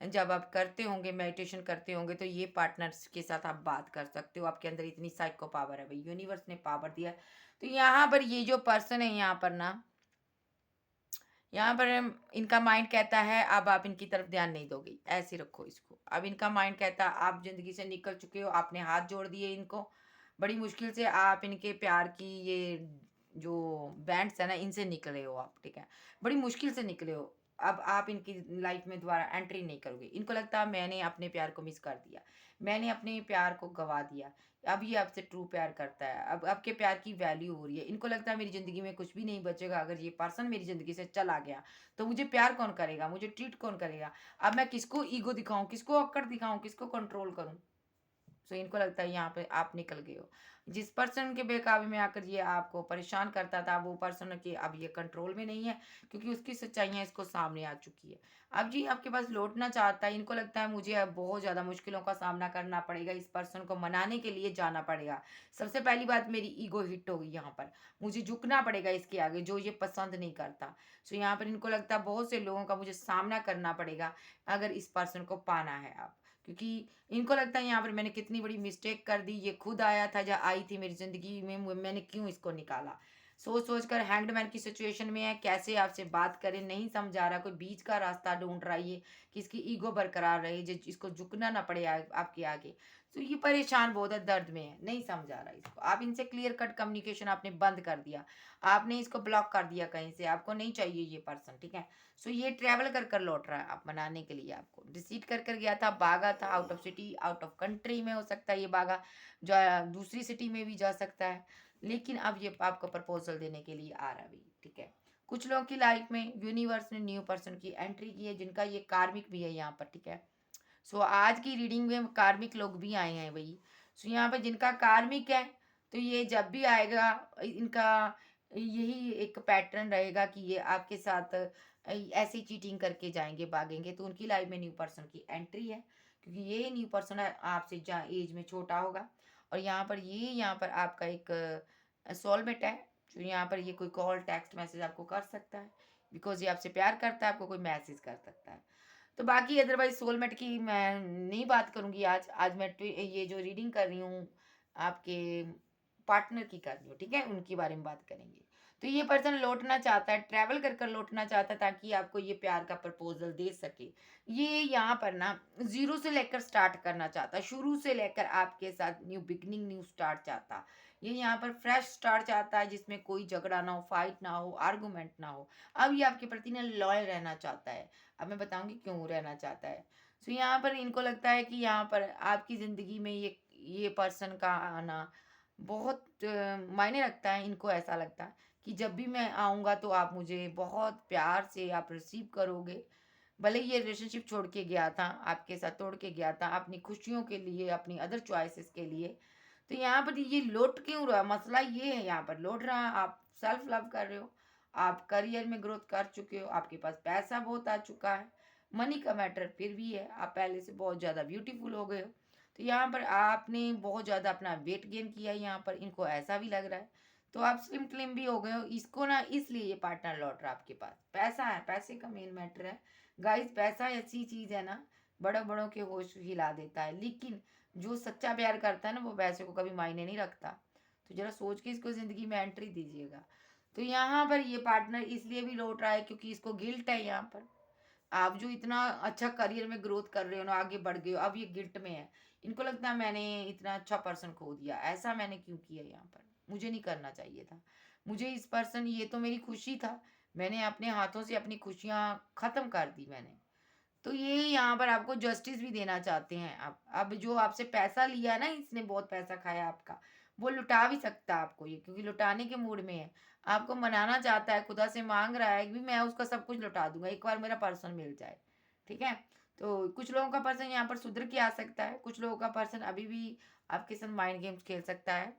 जब आप करते होंगे, मेडिटेशन करते होंगे, तो ये पार्टनर्स के साथ आप बात कर सकते हो। आपके अंदर इतनी साइको पावर है भाई, यूनिवर्स ने पावर दिया है। तो यहाँ पर ये जो पर्सन है, यहाँ पर ना, यहाँ पर इनका माइंड कहता है अब आप इनकी तरफ ध्यान नहीं दोगे, ऐसे रखो इसको। अब इनका माइंड कहता है आप जिंदगी से निकल चुके हो, आपने हाथ जोड़ दिए इनको, बड़ी मुश्किल से आप इनके प्यार की ये जो बैंड्स है ना, इनसे निकले हो आप, ठीक है। बड़ी मुश्किल से निकले हो। अब आप इनकी लाइफ में दोबारा एंट्री नहीं करोगे। इनको लगता है मैंने अपने प्यार को मिस कर दिया, मैंने अपने प्यार को गवा दिया। अब ये आपसे ट्रू प्यार करता है, अब आपके प्यार की वैल्यू हो रही है। इनको लगता है मेरी ज़िंदगी में कुछ भी नहीं बचेगा, अगर ये पर्सन मेरी ज़िंदगी से चला गया तो मुझे प्यार कौन करेगा, मुझे ट्रीट कौन करेगा। अब मैं किसको ईगो दिखाऊं, किसको अक्कड़ दिखाऊं, किसको कंट्रोल करूं। सो इनको लगता है यहाँ पे आप निकल गए हो। जिस पर्सन के बेकाबू में आकर ये आपको परेशान करता था, वो पर्सन के अब ये कंट्रोल में नहीं है, क्योंकि उसकी सच्चाइयाँ इसको सामने आ चुकी है। अब जी आपके पास लौटना चाहता है। इनको लगता है मुझे अब बहुत ज़्यादा मुश्किलों का सामना करना पड़ेगा, इस पर्सन को मनाने के लिए जाना पड़ेगा। सबसे पहली बात, मेरी ईगो हिट हो गई यहाँ पर, मुझे झुकना पड़ेगा इसके आगे, जो ये पसंद नहीं करता। सो यहाँ पर इनको लगता है बहुत से लोगों का मुझे सामना करना पड़ेगा अगर इस पर्सन को पाना है आप, क्योंकि इनको लगता है यहाँ पर मैंने कितनी बड़ी मिस्टेक कर दी। ये खुद आया था, जब आई थी मेरी ज़िंदगी में, मैंने क्यों इसको निकाला। सोच सोच कर हैंगड की सिचुएशन में है, कैसे आपसे बात करें नहीं समझा रहा, कोई बीच का रास्ता ढूंढ रहा है ये, कि इसकी ईगो बरकरार रहे, इसको झुकना ना पड़े आपके आगे। तो ये परेशान बहुत है, दर्द में है, नहीं समझा रहा इसको। आप इनसे क्लियर कट कम्युनिकेशन आपने बंद कर दिया, आपने इसको ब्लॉक कर दिया कहीं से, आपको नहीं चाहिए ये पर्सन, ठीक है। सो ये ट्रैवल कर कर लौट रहा है आप मनाने के लिए, आपको डिसीट कर कर गया था, भागा था, out of city, out of country में हो सकता है ये भागा, जो दूसरी सिटी में भी जा सकता है। लेकिन अब ये आपको प्रपोजल देने के लिए आ रहा है, ठीक है। कुछ लोगों की लाइफ में यूनिवर्स ने न्यू पर्सन की एंट्री की है, जिनका ये कार्मिक भी है यहाँ पर, ठीक है। सो आज की रीडिंग में कार्मिक लोग भी आए हैं भाई। सो यहाँ पर जिनका कार्मिक है, तो ये जब भी आएगा, इनका यही एक पैटर्न रहेगा कि ये आपके साथ ऐसे चीटिंग करके जाएंगे, भागेंगे। तो उनकी लाइफ में न्यू पर्सन की एंट्री है, क्योंकि ये न्यू पर्सन आपसे जहाँ एज में छोटा होगा, और यहाँ पर आपका एक सोलमेट है, जो यहाँ पर ये कोई कॉल टेक्स्ट मैसेज आपको कर सकता है, बिकॉज ये आपसे प्यार करता है, आपको कोई मैसेज कर सकता है। तो बाकी अदरवाइज सोलमेट की मैं नहीं बात करूंगी आज। आज मैं ये जो रीडिंग कर रही हूँ आपके पार्टनर की कर रही हूँ, ठीक है, उनके बारे में बात करेंगे। तो ये पर्सन लौटना चाहता है, ट्रैवल कर कर लौटना चाहता है, ताकि आपको ये प्यार का प्रपोजल दे सके। ये यहाँ पर ना जीरो से लेकर स्टार्ट करना चाहता है, शुरू से लेकर आपके साथ न्यू बिगनिंग, न्यू स्टार्ट चाहता। ये यहाँ पर फ्रेश स्टार्ट चाहता है, जिसमें कोई झगड़ा ना हो, फाइट ना हो, आर्गूमेंट ना हो। अब ये आपके प्रति ना लॉयल रहना चाहता है। अब मैं बताऊंगी क्यों रहना चाहता है। सो यहाँ पर इनको लगता है कि यहाँ पर आपकी ज़िंदगी में ये पर्सन का आना बहुत मायने रखता है। इनको ऐसा लगता है कि जब भी मैं आऊँगा तो आप मुझे बहुत प्यार से आप रिसीव करोगे। भले ही ये रिलेशनशिप छोड़ के गया था, आपके साथ तोड़ के गया था, अपनी खुशियों के लिए, अपनी अदर चॉइसेस के लिए। तो यहाँ पर ये लौट क्यों रहा, मसला ये है, यहाँ पर लौट रहा। आप सेल्फ लव कर रहे हो, आप करियर में ग्रोथ कर चुके हो, आपके पास पैसा बहुत आ चुका है, मनी का मैटर फिर भी है, आप पहले से बहुत ज़्यादा ब्यूटीफुल हो गए हो। तो यहाँ पर आपने बहुत ज़्यादा अपना वेट गेन किया है, यहाँ पर इनको ऐसा भी लग रहा है। तो आप स्लिम ट्लिम भी हो गए हो, इसको ना इसलिए ये पार्टनर लौट रहा है आपके पास। पैसा है, पैसे का मेन मैटर है गाइस। पैसा ऐसी चीज़ है ना, बड़ों बड़ों के होश हिला देता है, लेकिन जो सच्चा प्यार करता है ना वो पैसे को कभी मायने नहीं रखता। तो जरा सोच के इसको ज़िंदगी में एंट्री दीजिएगा। तो यहाँ पर ये पार्टनर इसलिए भी लौट रहा है क्योंकि इसको गिल्ट है यहाँ पर। आप जो इतना अच्छा करियर में ग्रोथ कर रहे हो ना, आगे बढ़ गए हो, अब ये गिल्ट में है। इनको लगता है मैंने इतना अच्छा पर्सन खो दिया, ऐसा मैंने क्यों किया, यहाँ पर मुझे नहीं करना चाहिए था। मुझे इस पर्सन, ये तो मेरी खुशी था, मैंने अपने हाथों से अपनी खुशियाँ खत्म कर दी मैंने। तो ये यहाँ पर आपको जस्टिस भी देना चाहते हैं आप। अब जो आपसे पैसा लिया ना, इसने बहुत पैसा खाया आपका, वो लुटा भी सकता है आपको ये, क्योंकि लुटाने के मूड में है। आपको मनाना चाहता है, खुदा से मांग रहा है कि भी मैं उसका सब कुछ लुटा दूंगा, एक बार मेरा पर्सन मिल जाए। ठीक है। तो कुछ लोगों का पर्सन यहाँ पर सुधर के आ सकता है, कुछ लोगों का पर्सन अभी भी आपके साथ माइंड गेम्स खेल सकता है।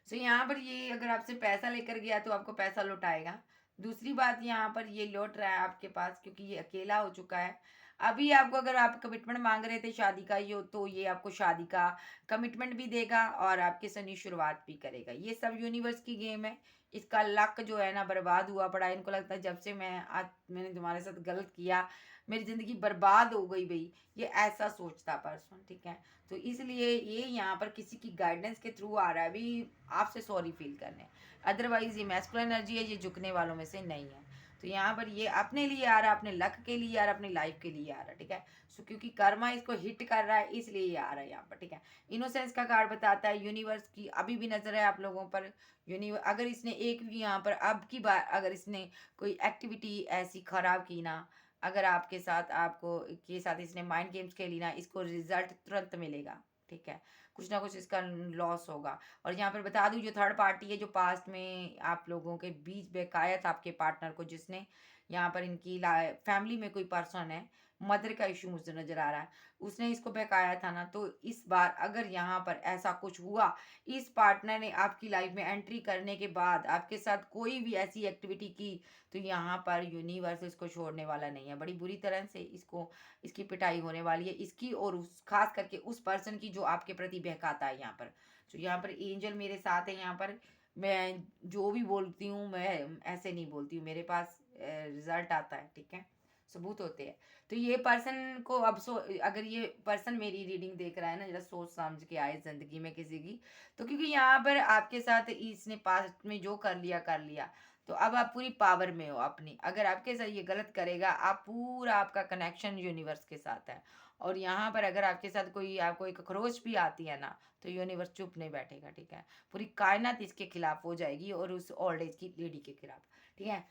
सो यहाँ पर ये अगर आपसे पैसा लेकर गया तो आपको पैसा लौटाएगा। दूसरी बात, यहाँ पर ये लौट रहा है आपके पास क्योंकि ये अकेला हो चुका है। अभी आपको, अगर आप कमिटमेंट मांग रहे थे शादी का, ये तो ये आपको शादी का कमिटमेंट भी देगा और आपके साथ नई शुरुआत भी करेगा। ये सब यूनिवर्स की गेम है। इसका लक जो है ना बर्बाद हुआ पड़ा है। इनको लगता है जब से मैंने तुम्हारे साथ गलत किया, मेरी जिंदगी बर्बाद हो गई भाई, ये ऐसा सोचता पर्सन। ठीक है। तो इसलिए ये यहाँ पर किसी की गाइडेंस के थ्रू आ रहा है अभी आपसे सॉरी फील करने। अदरवाइज ये मैस्कुलिन एनर्जी है, ये झुकने वालों में से नहीं है। तो यहाँ पर ये अपने लिए आ रहा है, अपने लक के लिए आ रहा है, अपनी लाइफ के लिए आ रहा है। ठीक है। सो क्योंकि कर्मा इसको हिट कर रहा है इसलिए ये आ रहा है यहाँ पर। ठीक है। इनोसेंस का कार्ड बताता है यूनिवर्स की अभी भी नजर है आप लोगों पर। यूनिवर्स, अगर इसने एक भी यहाँ पर अब की बार अगर इसने कोई एक्टिविटी ऐसी खराब की ना, अगर आपके साथ, आपको के साथ इसने माइंड गेम्स खेली ना, इसको रिजल्ट तुरंत मिलेगा। ठीक है। कुछ ना कुछ इसका लॉस होगा। और यहाँ पर बता दूं, जो थर्ड पार्टी है जो पास्ट में आप लोगों के बीच बकाया था आपके पार्टनर को, जिसने यहाँ पर इनकी फैमिली में कोई पर्सन है, मदर का इशू मुझे नजर आ रहा है, उसने इसको बहकाया था ना। तो इस बार अगर यहाँ पर ऐसा कुछ हुआ, इस पार्टनर ने आपकी लाइफ में एंट्री करने के बाद आपके साथ कोई भी ऐसी एक्टिविटी की, तो यहाँ पर यूनिवर्स इसको छोड़ने वाला नहीं है। बड़ी बुरी तरह से इसको, इसकी पिटाई होने वाली है, इसकी और उस खास करके उस पर्सन की जो आपके प्रति बहकाता है यहाँ पर। तो यहाँ पर एंजल मेरे साथ है। यहाँ पर मैं जो भी बोलती हूँ मैं ऐसे नहीं बोलती हूँ, मेरे पास रिजल्ट आता है। ठीक है। सबूत होते हैं। तो ये पर्सन को अब अगर ये पर्सन मेरी रीडिंग देख रहा है ना, जरा सोच समझ के आए जिंदगी में किसी की। तो क्योंकि यहाँ पर आपके साथ इसने पास्ट में जो कर लिया कर लिया, तो अब आप पूरी पावर में हो अपनी। अगर आपके साथ ये गलत करेगा, आप पूरा, आपका कनेक्शन यूनिवर्स के साथ है। और यहाँ पर अगर आपके साथ कोई, आपको एक खरोच भी आती है ना, तो यूनिवर्स चुप नहीं बैठेगा। ठीक है। पूरी कायनात इसके खिलाफ हो जाएगी और उस ओल्ड एज की लेडी के खिलाफ। ठीक है।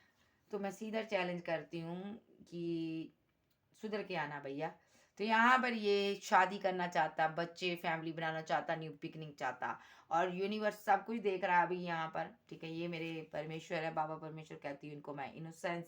तो मैं सीधा चैलेंज करती हूँ कि सुधर के आना भैया। तो यहाँ पर ये शादी करना चाहता, बच्चे फैमिली बनाना चाहता, न्यू पिकनिक चाहता, और यूनिवर्स सब कुछ देख रहा है अभी यहाँ पर। ठीक है। ये मेरे परमेश्वर है, बाबा परमेश्वर कहती हूँ इनको मैं, इनोसेंस।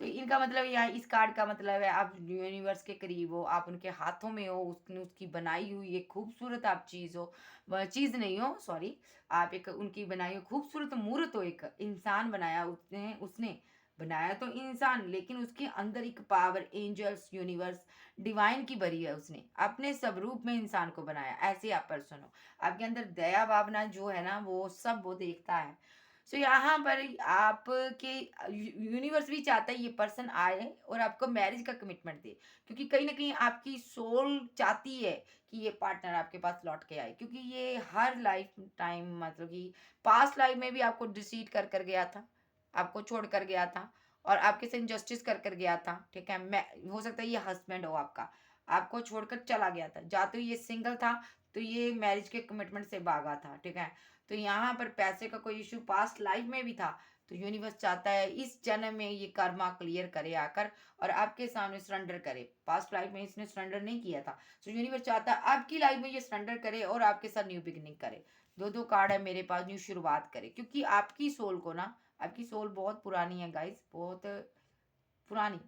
तो इनका मतलब यहाँ, इस कार्ड का मतलब है आप यूनिवर्स के करीब हो, आप उनके हाथों में हो, उसने उसकी बनाई हुई एक खूबसूरत आप चीज़ हो, चीज़ नहीं हो सॉरी, आप एक उनकी बनाई हुई खूबसूरत मूर्त हो। एक इंसान बनाया उसने, उसने बनाया तो इंसान, लेकिन उसके अंदर एक पावर, एंजल्स, यूनिवर्स, डिवाइन की भरी है। उसने अपने स्वरूप में इंसान को बनाया। ऐसे आप पर्सन हो, आपके अंदर दया भावना जो है ना, वो सब वो देखता है। सो यहाँ पर आपके यूनिवर्स भी चाहता है ये पर्सन आए और आपको मैरिज का कमिटमेंट दे, क्योंकि कहीं ना कहीं आपकी सोल चाहती है कि ये पार्टनर आपके पास लौट के आए, क्योंकि ये हर लाइफ टाइम, मतलब कि पास्ट लाइफ में भी आपको डिसीट कर कर गया था, आपको छोड़ कर गया था, और आपके साथ इनजस्टिस कर कर गया था। ठीक है। मैं, हो सकता है ये हस्बैंड हो आपका, आपको छोड़कर चला गया था। या तो ये सिंगल था, तो ये मैरिज के कमिटमेंट से भागा था। ठीक है। तो यहाँ पर पैसे का कोई इशू पास्ट लाइफ में भी था, तो यूनिवर्स चाहता है इस जन्म में ये कर्मा क्लियर करे आकर और आपके सामने सरेंडर करे। पास्ट लाइफ में इसने सरेंडर नहीं किया था, तो यूनिवर्स चाहता है आपकी लाइफ में ये सरेंडर करे और आपके साथ न्यू बिगिनिंग करे। दो दो कार्ड है मेरे पास, न्यू शुरुआत करे, क्योंकि आपकी सोल को ना, आपकी सोल बहुत पुरानी है गाइस, बहुत पुरानी।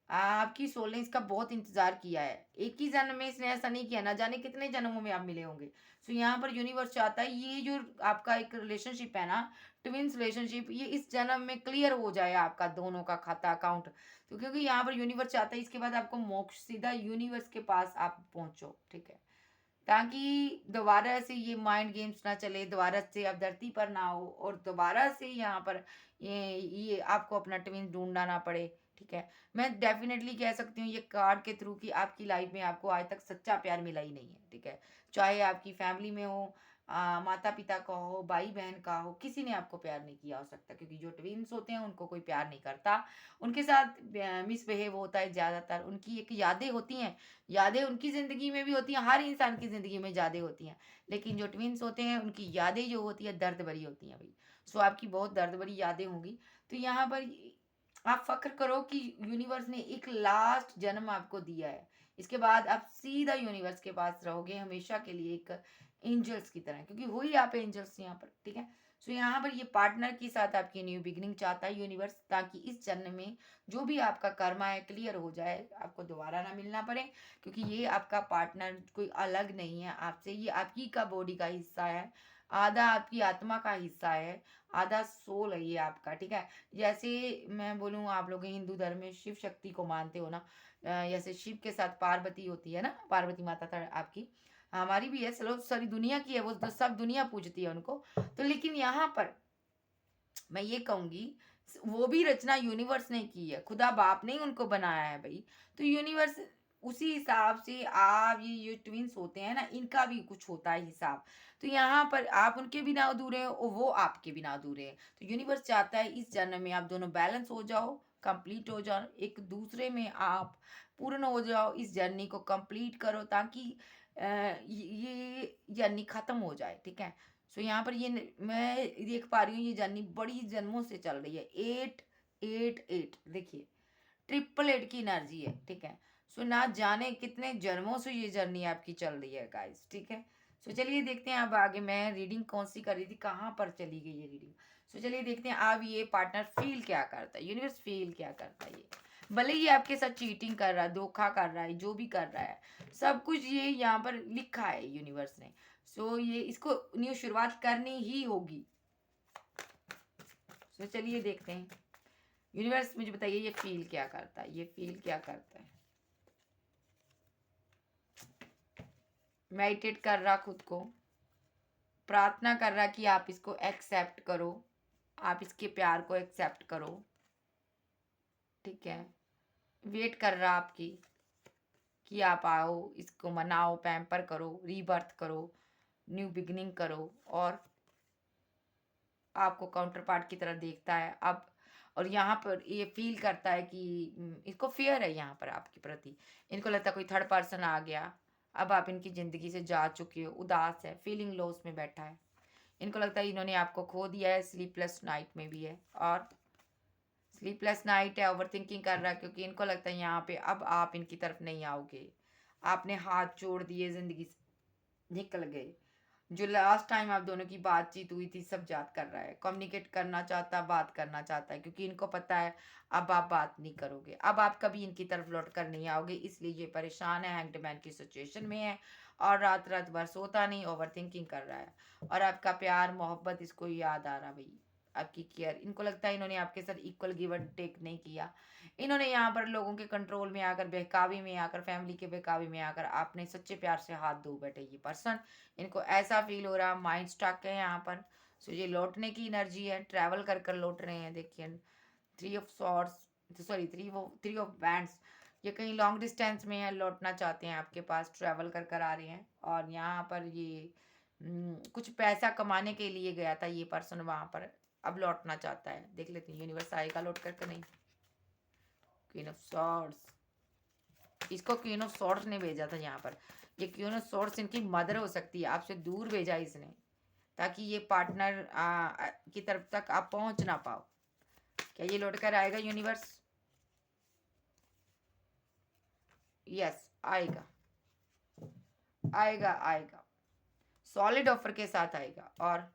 आपकी सोल ने इसका बहुत इंतजार किया है। एक ही जन्म में इसने ऐसा नहीं किया, ना जाने कितने जन्मों में आप मिले होंगे। सो यहाँ पर यूनिवर्स चाहता है ये जो आपका एक रिलेशनशिप है ना, ट्विंस रिलेशनशिप, ये इस जन्म में क्लियर हो जाए आपका दोनों का खाता अकाउंट। तो क्योंकि यहाँ पर यूनिवर्स चाहता है इसके बाद आपको मोक्ष, सीधा यूनिवर्स के पास आप पहुंचो, ठीक है, ताकि दोबारा से ये माइंड गेम्स ना चले, दोबारा से आप धरती पर ना हो, और दोबारा से यहाँ पर ये आपको अपना ट्विन ढूंढना ना पड़े, ठीक है। मैं डेफिनेटली कह सकती हूँ ये कार्ड के थ्रू कि आपकी लाइफ में आपको आज तक सच्चा प्यार मिला ही नहीं है, ठीक है। चाहे आपकी फैमिली में हो, माता पिता का हो, भाई बहन का हो, किसी ने आपको प्यार नहीं किया हो सकता, क्योंकि जो ट्विन्स होते हैं उनको कोई प्यार नहीं करता। उनके साथ मिसबिहेव होता है ज़्यादातर, उनकी एक यादें होती हैं, यादें उनकी ज़िंदगी में भी होती हैं, हर इंसान की ज़िंदगी में यादें होती हैं, लेकिन जो ट्विन्स होते हैं उनकी यादें जो होती है दर्द भरी होती हैं भाई। सो आपकी बहुत दर्द भरी यादें होंगी। तो यहाँ पर आप फ़क्र करो कि यूनिवर्स ने एक लास्ट जन्म आपको दिया है, इसके बाद आप सीधा यूनिवर्स के पास रहोगे हमेशा के लिए, एक एंजल्स की तरह, क्योंकि वही आप एंजल्स यहाँ पर, ठीक है। सो यहाँ पर ये पार्टनर के साथ आपकी न्यू बिगिनिंग चाहता है यूनिवर्स, ताकि इस जन्म में जो भी आपका कर्मा है क्लियर हो जाए, आपको दोबारा ना मिलना पड़े, क्योंकि ये आपका पार्टनर कोई अलग नहीं है आपसे, ये आपकी का बॉडी का हिस्सा है, आधा आपकी आत्मा का हिस्सा है, आधा सोल है ये आपका, ठीक है। जैसे मैं बोलूँ, आप लोग हिंदू धर्म में शिव शक्ति को मानते हो ना, जैसे शिव के साथ पार्वती होती है ना, पार्वती माता था आपकी, हमारी भी है, चलो सारी दुनिया की है वो, तो सब दुनिया पूजती है उनको। तो लेकिन यहाँ पर मैं ये कहूंगी, वो भी रचना यूनिवर्स ने की है, खुदा बाप ने ही उनको बनाया है भाई। तो यूनिवर्स उसी हिसाब से, आप ये ट्विंस होते हैं ना, इनका भी कुछ होता है हिसाब। तो यहाँ पर आप उनके बिना अधूरे हैं और वो आपके बिना अधूरे हैं। तो यूनिवर्स चाहता है इस जन्म में आप दोनों बैलेंस हो जाओ, कंप्लीट हो जाओ, एक दूसरे में आप पूर्ण हो जाओ, इस जर्नी को कंप्लीट करो, ताकि ये जर्नी खत्म हो जाए, ठीक है। सो यहाँ पर ये मैं देख पा रही हूँ ये जर्नी बड़ी जन्मों से चल रही है, 8 8 8, देखिए ट्रिपल 8 की एनर्जी है, ठीक है। सो ना जाने कितने जन्मों से ये जर्नी आपकी चल रही है गाइस, ठीक है। सो चलिए देखते हैं अब आगे, मैं रीडिंग कौन सी कर रही थी, कहाँ पर चली गई ये रीडिंग। सो चलिए देखते हैं अब ये पार्टनर फील क्या करता है, यूनिवर्स फील क्या करता है। ये भले ही आपके साथ चीटिंग कर रहा है, धोखा कर रहा है, जो भी कर रहा है, सब कुछ ये यहाँ पर लिखा है यूनिवर्स ने। सो ये इसको न्यू शुरुआत करनी ही होगी। सो चलिए देखते हैं, यूनिवर्स मुझे बताइए ये फील क्या करता है, ये फील क्या करता है। मेडिटेट कर रहा, खुद को प्रार्थना कर रहा कि आप इसको एक्सेप्ट करो, आप इसके प्यार को एक्सेप्ट करो, ठीक है। वेट कर रहा आपकी कि आप आओ, इसको मनाओ, पैम्पर करो, रीबर्थ करो, न्यू बिगिनिंग करो, और आपको काउंटर पार्ट की तरह देखता है अब। और यहाँ पर ये फील करता है कि इसको फियर है यहाँ पर आपके प्रति, इनको लगता है कोई थर्ड पर्सन आ गया, अब आप इनकी ज़िंदगी से जा चुके हो, उदास है, फीलिंग लॉस में बैठा है, इनको लगता है इन्होंने आपको खो दिया है, स्लीपलेस नाइट में भी है, और स्लीपलेस नाइट है, ओवर थिंकिंग कर रहा है, क्योंकि इनको लगता है यहाँ पे अब आप इनकी तरफ नहीं आओगे, आपने हाथ जोड़ दिए, ज़िंदगी से निकल गए, जो लास्ट टाइम आप दोनों की बातचीत हुई थी सब याद कर रहा है, कम्युनिकेट करना चाहता है, बात करना चाहता है, क्योंकि इनको पता है अब आप बात नहीं करोगे, अब आप कभी इनकी तरफ लौट कर नहीं आओगे, इसलिए ये परेशान है, हैंग्ड की सिचुएशन में है, और रात रात भर सोता नहीं, ओवर थिंकिंग कर रहा है, और आपका प्यार मोहब्बत इसको याद आ रहा भाई, आपकी केयर, इनको लगता है इन्होंने आपके साथ इक्वल गिव एंड टेक नहीं किया, इन्होंने यहाँ पर लोगों के कंट्रोल में आकर, बहकावे में आकर, फैमिली के बहकावे में आकर आपने सच्चे प्यार से हाथ धो बैठे ये पर्सन, इनको ऐसा फील हो रहा, माइंड स्टक है यहाँ पर। सो ये लौटने की एनर्जी है, ट्रैवल कर कर लौट रहे हैं, देखिए 3 of swords, sorry 3 of bands, ये कहीं लॉन्ग डिस्टेंस में है, लौटना चाहते हैं आपके पास, ट्रैवल कर कर आ रहे हैं, और यहाँ पर ये कुछ पैसा कमाने के लिए गया था ये पर्सन वहाँ पर, अब लौटना चाहता है, देख लेते हैं यूनिवर्स आएगा लौट करके नहीं। क्वीन ऑफ सॉर्ड्स, इसको क्वीन ऑफ सॉर्ड्स ने भेजा था यहाँ पर, ये क्वीन ऑफ सॉर्ड्स इनकी मदर हो सकती है, आपसे दूर भेजा इसने, ताकि ये पार्टनर की तरफ तक आप पहुंच ना पाओ। क्या ये लौट कर आएगा यूनिवर्स? यस, आएगा आएगा आएगा, सॉलिड ऑफर के साथ आएगा, और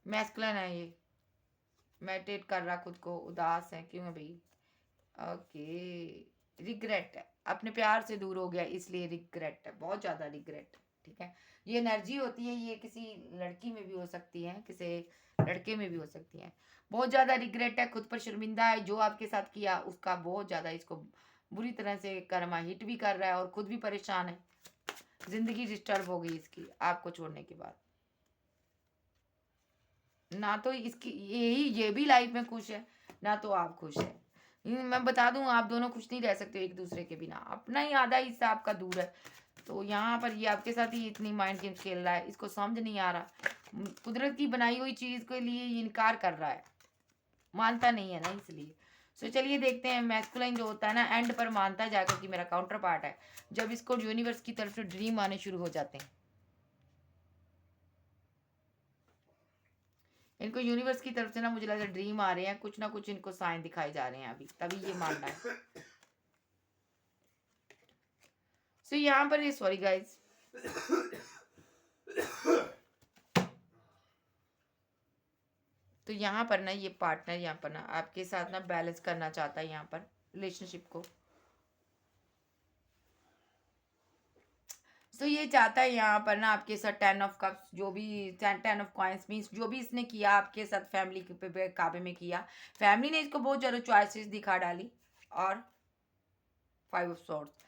मैस्कुलिन है ये, मेडिटेट कर रहा, खुद को उदास है, क्यों है भाई, ओके, रिग्रेट है, अपने प्यार से दूर हो गया इसलिए रिग्रेट है, बहुत ज़्यादा रिग्रेट है। ठीक है, ये एनर्जी होती है, ये किसी लड़की में भी हो सकती है, किसी लड़के में भी हो सकती है। बहुत ज़्यादा रिग्रेट है, खुद पर शर्मिंदा है, जो आपके साथ किया उसका बहुत ज़्यादा इसको बुरी तरह से कर्मा हिट भी कर रहा है और खुद भी परेशान है। जिंदगी डिस्टर्ब हो गई इसकी आपको छोड़ने के बाद। ना तो इसकी ये भी लाइफ में खुश है, ना तो आप खुश है। मैं बता दूं, आप दोनों खुश नहीं रह सकते एक दूसरे के बिना, अपना ही आधा हिस्सा आपका दूर है। तो यहाँ पर ये आपके साथ ही इतनी माइंड गेम्स खेल रहा है, इसको समझ नहीं आ रहा, कुदरत की बनाई हुई चीज के लिए ये इनकार कर रहा है, मानता नहीं है ना इसलिए। सो चलिए देखते हैं, मैस्कुलाइन जो होता है ना एंड पर मानता जाकर कि मेरा काउंटर पार्ट है, जब इसको यूनिवर्स की तरफ से ड्रीम आने शुरू हो जाते हैं, इनको यूनिवर्स की तरफ से ना मुझे लग रहा है ड्रीम आ रहे हैं, कुछ ना कुछ इनको साइन दिखाए जा रहे हैं अभी, तभी ये मानना है। सो यहाँ पर ये सॉरी गाइज, तो यहाँ पर ना ये पार्टनर यहाँ पर ना आपके साथ ना बैलेंस करना चाहता है यहाँ पर रिलेशनशिप को। तो ये चाहता है यहाँ पर ना आपके साथ 10 ऑफ कप्स, जो भी 10 ऑफ कॉइन्स मीन्स जो भी इसने किया आपके साथ फैमिली के काबे में किया, फैमिली ने इसको बहुत ज़्यादा चॉइसेस दिखा डाली, और 5 ऑफ सॉर्ड्स।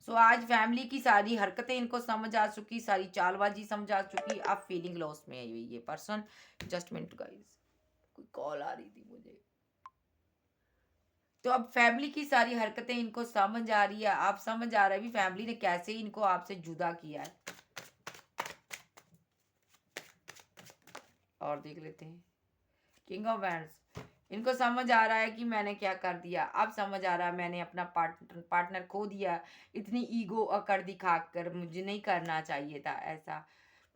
सो आज फैमिली की सारी हरकतें इनको समझ आ चुकी, सारी चालबाजी समझ आ चुकी, अब फीलिंग लॉस में है ये पर्सन। जस्ट मिनट गाइस, कोई कॉल आ रही थी मुझे। तो अब फैमिली की सारी हरकतें इनको समझ आ रही है, आप समझ आ रहा है भी फैमिली ने कैसे इनको आपसे जुदा किया है। और देख लेते हैं किंग ऑफ वैंड्स, इनको समझ आ रहा है कि मैंने क्या कर दिया, अब समझ आ रहा है मैंने अपना पार्टनर खो दिया, इतनी ईगो अकड़ दिखाकर, मुझे नहीं करना चाहिए था ऐसा।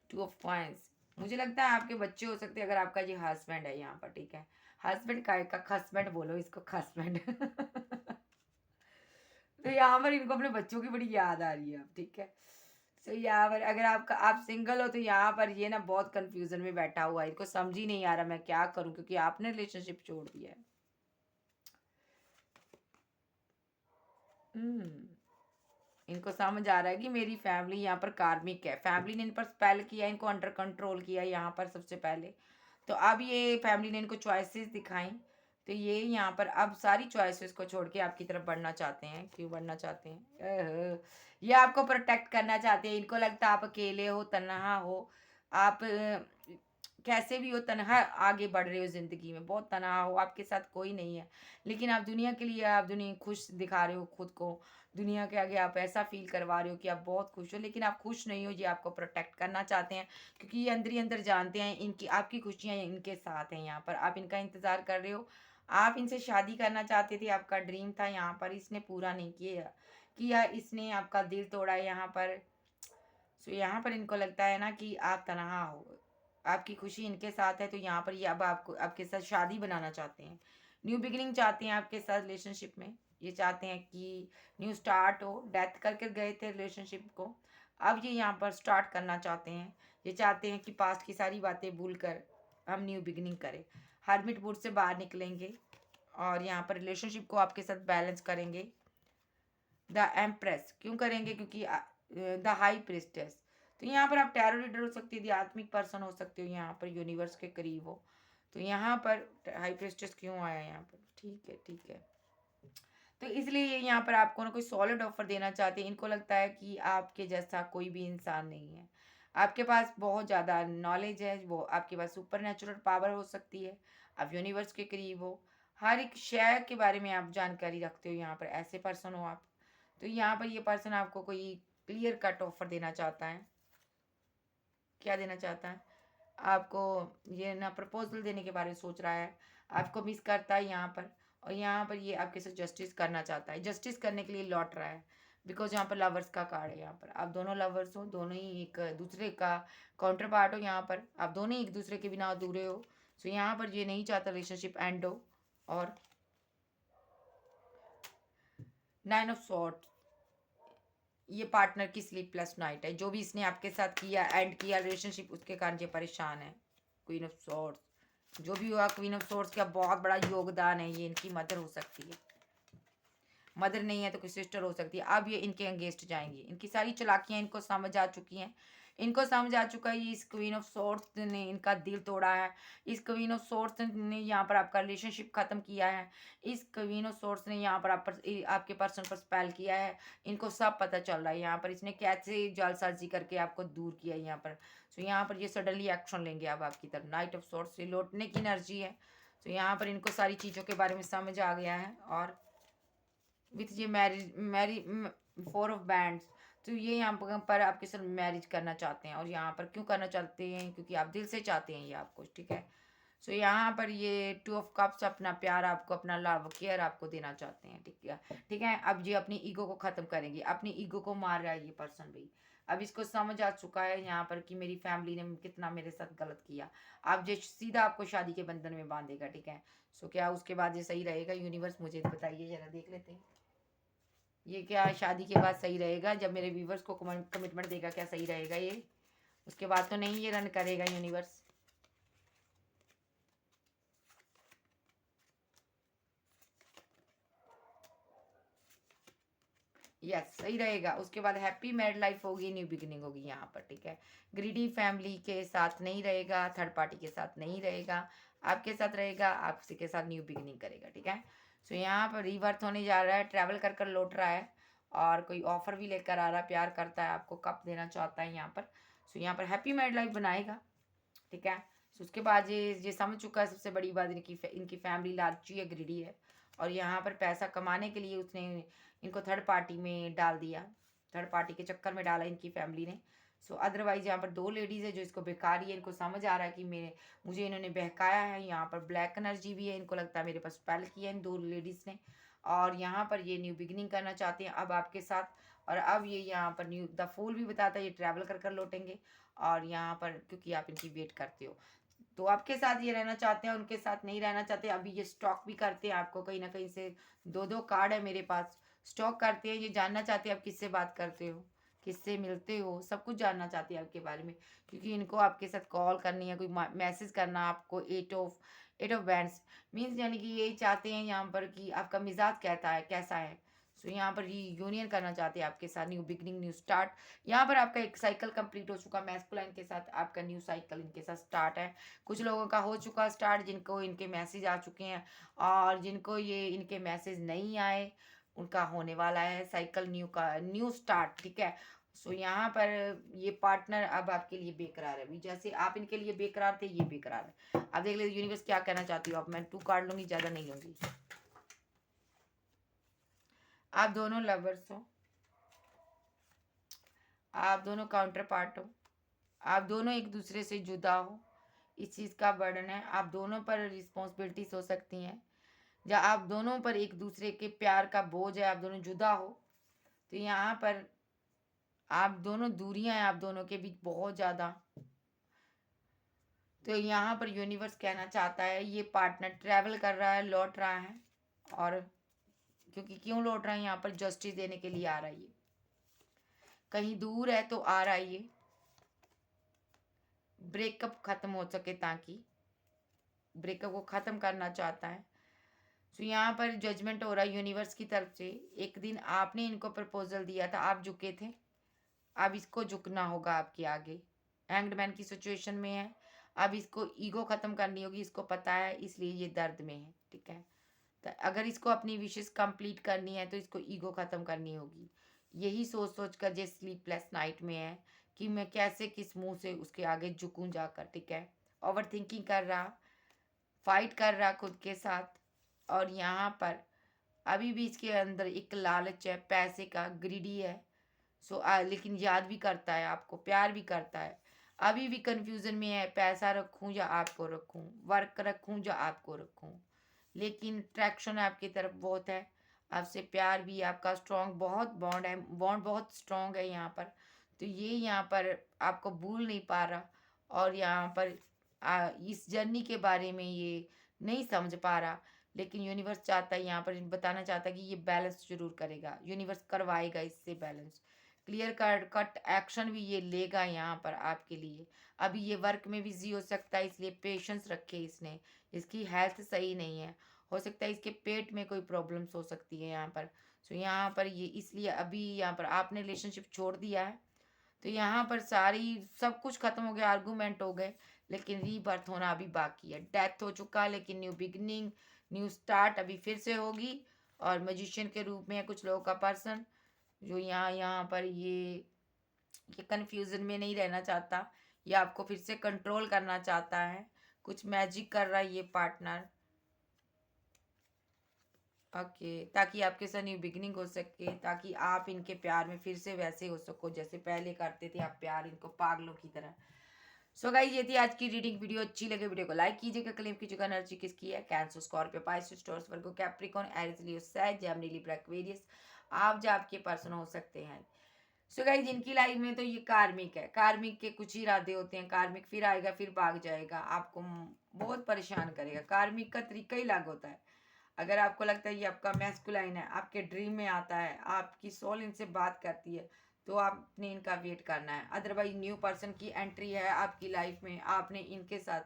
2 ऑफ कॉइन्स, मुझे लगता है आपके बच्चे हो सकते हैं अगर आपका ये हस्बैंड है यहाँ पर। ठीक है, हस्बैंड का हस्बैंड बोलो इसको, हस्बैंड तो यहाँ पर इनको अपने बच्चों की बड़ी याद आ रही है अब। ठीक है, तो यहाँ पर अगर आप सिंगल हो तो यहाँ पर ये ना बहुत कंफ्यूजन में बैठा हुआ है, इनको समझ ही नहीं आ रहा मैं क्या करूं, क्योंकि आपने रिलेशनशिप छोड़ दिया है। इनको समझ आ रहा है कि मेरी फैमिली यहाँ पर कार्मिक है, फैमिली ने इन पर स्पेल किया, इनको अंडर कंट्रोल किया यहाँ पर सबसे पहले। तो अब ये फैमिली ने इनको चॉइसेस दिखाई, तो ये यहाँ पर अब सारी चॉइसेस को छोड़ के आपकी तरफ बढ़ना चाहते हैं। क्यों बढ़ना चाहते हैं? ये आपको प्रोटेक्ट करना चाहते हैं, इनको लगता है आप अकेले हो, तन्हा हो, आप कैसे भी हो तनहा आगे बढ़ रहे हो ज़िंदगी में, बहुत तनहा हो, आपके साथ कोई नहीं है, लेकिन आप दुनिया के लिए, आप दुनिया खुश दिखा रहे हो खुद को, दुनिया के आगे आप ऐसा फील करवा रहे हो कि आप बहुत खुश हो, लेकिन आप खुश नहीं हो। ये आपको प्रोटेक्ट करना चाहते हैं, क्योंकि ये अंदर ही अंदर जानते हैं इनकी आपकी खुशियाँ इनके साथ हैं। यहाँ पर आप इनका इंतज़ार कर रहे हो, आप इनसे शादी करना चाहते थे, आपका ड्रीम था, यहाँ पर इसने पूरा नहीं किया इसने आपका दिल तोड़ा है यहाँ पर। सो यहाँ पर इनको लगता है ना कि आप तनहा हो, आपकी खुशी इनके साथ है, तो यहाँ पर ये अब आपको आपके साथ शादी बनाना चाहते हैं, न्यू बिगिनिंग चाहते हैं आपके साथ रिलेशनशिप में। ये चाहते हैं कि न्यू स्टार्ट हो, डेथ करके गए थे रिलेशनशिप को, अब ये यहाँ पर स्टार्ट करना चाहते हैं। ये चाहते हैं कि पास्ट की सारी बातें भूल कर हम न्यू बिगिनिंग करें, हरमिट मूड से बाहर निकलेंगे, और यहाँ पर रिलेशनशिप को आपके साथ बैलेंस करेंगे। द एम्प्रेस क्यों करेंगे? क्योंकि द हाई प्रिस्टेस, तो यहाँ पर आप टैरो रीडर हो सकते हो, आत्मिक पर्सन हो सकते हो, यहाँ पर यूनिवर्स के करीब हो, तो यहाँ पर हाई प्रिस्टेस क्यों आया यहाँ पर? ठीक है, ठीक है, तो इसलिए ये यहाँ पर आपको ना कोई सॉलिड ऑफर देना चाहते हैं। इनको लगता है कि आपके जैसा कोई भी इंसान नहीं है, आपके पास बहुत ज़्यादा नॉलेज है, वो आपके पास सुपर नेचुरल पावर हो सकती है, आप यूनिवर्स के करीब हो, हर एक शय के बारे में आप जानकारी रखते हो, यहाँ पर ऐसे पर्सन हो आप। तो यहाँ पर ये पर्सन आपको कोई क्लियर कट ऑफर देना चाहता है। क्या देना चाहता है आपको? ये ना प्रपोजल देने के बारे में सोच रहा है, आपको मिस करता है यहाँ पर, और यहाँ पर ये आपके साथ जस्टिस करना चाहता है, जस्टिस करने के लिए लौट रहा है, बिकॉज यहाँ पर लवर्स का कार्ड है। यहाँ पर आप दोनों लवर्स हो, दोनों ही एक दूसरे का काउंटर पार्ट हो, यहाँ पर आप दोनों ही एक दूसरे के बिना अधूरे हो। सो यहाँ पर ये नहीं चाहता रिलेशनशिप एंड हो। और 9 ऑफ सॉर्ड, ये पार्टनर की स्लीपलेस नाइट है, जो भी इसने आपके साथ किया एंड किया रिलेशनशिप, उसके कारण ये परेशान है। क्वीन ऑफ सॉर्ड्स, जो भी हुआ क्वीन ऑफ सॉर्ड्स का बहुत बड़ा योगदान है, ये इनकी मदर हो सकती है। मदर नहीं है तो कोई सिस्टर हो सकती है। अब ये इनके अगेंस्ट जाएंगी, इनकी सारी चालाकियां इनको समझ आ चुकी हैं, इनको समझ आ चुका है ये इस क्वीन ऑफ सोर्ड्स ने इनका दिल तोड़ा है, इस क्वीन ऑफ सोर्ड्स ने यहाँ पर आपका रिलेशनशिप खत्म किया है, इस क्वीन ऑफ सोर्ड्स ने यहाँ पर आपके पर्सन पर स्पेल किया है। इनको सब पता चल रहा है यहाँ पर इसने कैसे जालसाजी करके आपको दूर किया है यहाँ पर। सो यहाँ पर ये सडनली एक्शन लेंगे अब आपकी तरफ। नाइट ऑफ सोर्ड्स से लौटने की एनर्जी है। तो यहाँ पर इनको सारी चीज़ों के बारे में समझ आ गया है। और विथ ये मैरिज 4 ऑफ बैंड्स, तो ये यहाँ पर आपके साथ मैरिज करना चाहते हैं। और यहाँ पर क्यों करना चाहते हैं, क्योंकि आप दिल से चाहते हैं ये आपको, ठीक है। सो यहाँ पर ये 2 ऑफ कप्स अपना प्यार आपको, अपना लव केयर आपको देना चाहते हैं, ठीक है, ठीक है। अब ये अपनी ईगो को ख़त्म करेंगे, अपनी ईगो को मार रहा है ये पर्सन भी। अब इसको समझ आ चुका है यहाँ पर कि मेरी फैमिली ने कितना मेरे साथ गलत किया। अब ये सीधा आपको शादी के बंधन में बांधेगा, ठीक है। सो क्या उसके बाद ये सही रहेगा? यूनिवर्स मुझे बताइए जरा, देख लेते हैं ये क्या शादी के बाद सही रहेगा। जब मेरे व्यूवर्स को कमिटमेंट देगा, क्या सही रहेगा ये? उसके बाद तो नहीं ये रन करेगा यूनिवर्स। यस, सही रहेगा। उसके बाद हैप्पी मैरिड लाइफ होगी, न्यू बिगिनिंग होगी यहाँ पर, ठीक है। ग्रीडी फैमिली के साथ नहीं रहेगा, थर्ड पार्टी के साथ नहीं रहेगा, आपके साथ रहेगा, आपसे के साथ न्यू बिगिनिंग करेगा, ठीक है। सो यहाँ पर रीबर्थ होने जा रहा है, ट्रैवल कर कर लौट रहा है, और कोई ऑफर भी लेकर आ रहा है, प्यार करता है, आपको कप देना चाहता है यहाँ पर। सो यहाँ पर हैप्पी मैरिड लाइफ बनाएगा, ठीक है। सो उसके बाद ये समझ चुका है, सबसे बड़ी बात इनकी फैमिली लालची है, ग्रीडी है, और यहाँ पर पैसा कमाने के लिए उसने इनको थर्ड पार्टी में डाल दिया, थर्ड पार्टी के चक्कर में डाला इनकी फैमिली ने। सो अदरवाइज यहाँ पर 2 लेडीज़ है जो इसको बेकारी है, इनको समझ आ रहा है कि मुझे इन्होंने बहकाया है। यहाँ पर ब्लैक एनर्जी भी है, इनको लगता है मेरे पास स्पेल किया इन 2 लेडीज़ ने। और यहाँ पर ये न्यू बिगिनिंग करना चाहते हैं अब आपके साथ। और अब ये यहाँ पर न्यू द फूल भी बताता है ये ट्रैवल कर कर लौटेंगे। और यहाँ पर क्योंकि आप इनकी वेट करते हो, तो आपके साथ ये रहना चाहते हैं, उनके साथ नहीं रहना चाहते। अभी ये स्टॉक भी करते हैं आपको, कहीं ना कहीं से 2-2 कार्ड है मेरे पास। स्टॉक करते हैं, ये जानना चाहते हैं आप किससे बात करते हो, किससे मिलते हो, सब कुछ जानना चाहते हैं आपके बारे में। क्योंकि इनको आपके साथ कॉल करनी है, कोई मैसेज करना आपको। 8 ऑफ बैंड्स मीन्स यानी कि यही चाहते हैं यहाँ पर कि आपका मिजाज कहता है कैसा है। सो यहाँ पर यूनियन करना चाहते हैं आपके साथ, न्यू बिगनिंग, न्यू स्टार्ट। यहाँ पर आपका एक साइकिल कंप्लीट हो चुका, मैस्कुलाइन के साथ आपका न्यू साइकिल इनके साथ स्टार्ट है। कुछ लोगों का हो चुका स्टार्ट, जिनको इनके मैसेज आ चुके हैं, और जिनको ये इनके मैसेज नहीं आए उनका होने वाला है साइकिल न्यू स्टार्ट, ठीक है। सो यहाँ पर ये पार्टनर अब आपके लिए बेकरार है, अभी जैसे आप इनके लिए बेकरार थे ये बेकरार है। अब देख लेते यूनिवर्स क्या कहना चाहती हो। अब मैं 2 कार्ड लूंगी, ज़्यादा नहीं लूंगी। आप दोनों लवर्स हो, आप दोनों काउंटर पार्ट हो, आप दोनों एक दूसरे से जुदा हो, इस चीज़ का बर्डन है, आप दोनों पर रिस्पॉन्सिबिलिटीज हो सकती हैं, या आप दोनों पर एक दूसरे के प्यार का बोझ है, आप दोनों जुदा हो। तो यहाँ पर आप दोनों दूरियां हैं आप दोनों के बीच बहुत ज़्यादा। तो यहाँ पर यूनिवर्स कहना चाहता है ये पार्टनर ट्रैवल कर रहा है, लौट रहा है, और क्योंकि क्यों लौट रहा है, यहाँ पर जस्टिस देने के लिए आ रहा है ये। कहीं दूर है तो आ रहा है ये, ब्रेकअप खत्म हो सके, ताकि ब्रेकअप को ख़त्म करना चाहता है। तो यहाँ पर जजमेंट हो रहा है यूनिवर्स की तरफ से। एक दिन आपने इनको प्रपोजल दिया था, आप झुके थे, अब इसको झुकना होगा आपके आगे। हैंग्ड मैन की सिचुएशन में है, अब इसको ईगो ख़त्म करनी होगी, इसको पता है, इसलिए ये दर्द में है, ठीक है। तो अगर इसको अपनी विशेस कंप्लीट करनी है तो इसको ईगो ख़त्म करनी होगी। यही सोच सोच कर जे स्लीपलेस नाइट में है कि मैं कैसे किस मुंह से उसके आगे झुकूं जाकर, ठीक है। ओवर थिंकिंग कर रहा, फाइट कर रहा खुद के साथ। और यहाँ पर अभी भी इसके अंदर एक लालच है, पैसे का, ग्रीडी है। सो लेकिन याद भी करता है आपको, प्यार भी करता है। अभी भी कंफ्यूजन में है, पैसा रखूं या आपको रखूं, वर्क रखूं या आपको रखूं। लेकिन ट्रैक्शन आपकी तरफ बहुत है, आपसे प्यार भी, आपका स्ट्रॉन्ग बहुत बॉन्ड है, बॉन्ड बहुत स्ट्रॉन्ग है यहाँ पर। तो ये यहाँ पर आपको भूल नहीं पा रहा, और यहाँ पर इस जर्नी के बारे में ये नहीं समझ पा रहा। लेकिन यूनिवर्स चाहता है, यहाँ पर बताना चाहता है कि ये बैलेंस जरूर करेगा, यूनिवर्स करवाएगा इससे बैलेंस। क्लियर कट एक्शन भी ये लेगा यहाँ पर आपके लिए। अभी ये वर्क में बिजी हो सकता है, इसलिए पेशेंस रखे इसने। इसकी हेल्थ सही नहीं है, हो सकता है इसके पेट में कोई प्रॉब्लम्स हो सकती है यहाँ पर। सो यहाँ पर ये इसलिए अभी यहाँ पर आपने रिलेशनशिप छोड़ दिया है, तो यहाँ पर सारी सब कुछ खत्म हो गया, आर्गूमेंट हो गए, लेकिन रीबर्थ होना अभी बाकी है। डेथ हो चुका है, लेकिन न्यू बिगिनिंग, न्यू स्टार्ट अभी फिर से होगी। और मैजिशियन के रूप में है कुछ लोगों का पर्सन, जो यहाँ पर ये कंफ्यूजन में नहीं रहना चाहता, ये आपको फिर से कंट्रोल करना चाहता है, कुछ मैजिक कर रहा है ये पार्टनर। ओके, ताकि आपके साथ न्यू बिगिनिंग हो सके, ताकि आप इनके प्यार में फिर से वैसे हो सको जैसे पहले करते थे आप प्यार, इनको पागलों की तरह। सो गाइस, ये थी आज की रीडिंग। वीडियो अच्छी लगे वीडियो को लाइक कीजिएगा, क्लेम कीजिएगा। एनर्जी किसकी है? कैंसर, स्कॉर्पियो, पाइसेस, टॉरस, वर्गो, कैप्रिकॉर्न, एरीज, लियो, सैज, जेमिनी, लिब्रा, एक्वेरियस। आप जो आपके पर्सन हो सकते हैं। सो गाइस, जिनकी लाइफ में तो ये कार्मिक है, कार्मिक के कुछ ही इरादे होते हैं। कार्मिक फिर आएगा, फिर भाग जाएगा, आपको बहुत परेशान करेगा। कार्मिक का तरीका ही अलग होता है। अगर आपको लगता है ये आपका मैस्कुलाइन है, आपके ड्रीम में आता है, आपकी सोल इनसे बात करती है, तो आपने इनका वेट करना है। अदरवाइज न्यू पर्सन की एंट्री है आपकी लाइफ में, आपने इनके साथ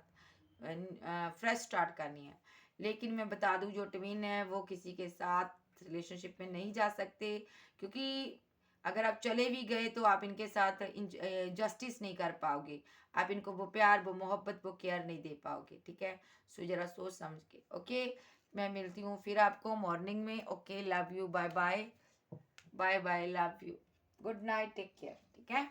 फ्रेश स्टार्ट करनी है। लेकिन मैं बता दूं, जो ट्विन है वो किसी के साथ रिलेशनशिप में नहीं जा सकते, क्योंकि अगर आप चले भी गए तो आप इनके साथ जस्टिस नहीं कर पाओगे। आप इनको वो प्यार, वो मोहब्बत, वो केयर नहीं दे पाओगे। ठीक है, सो जरा सोच समझ के। ओके, मैं मिलती हूँ फिर आपको मॉर्निंग में। Okay, love you, bye bye, bye bye, love you, good night, take care. ठीक है।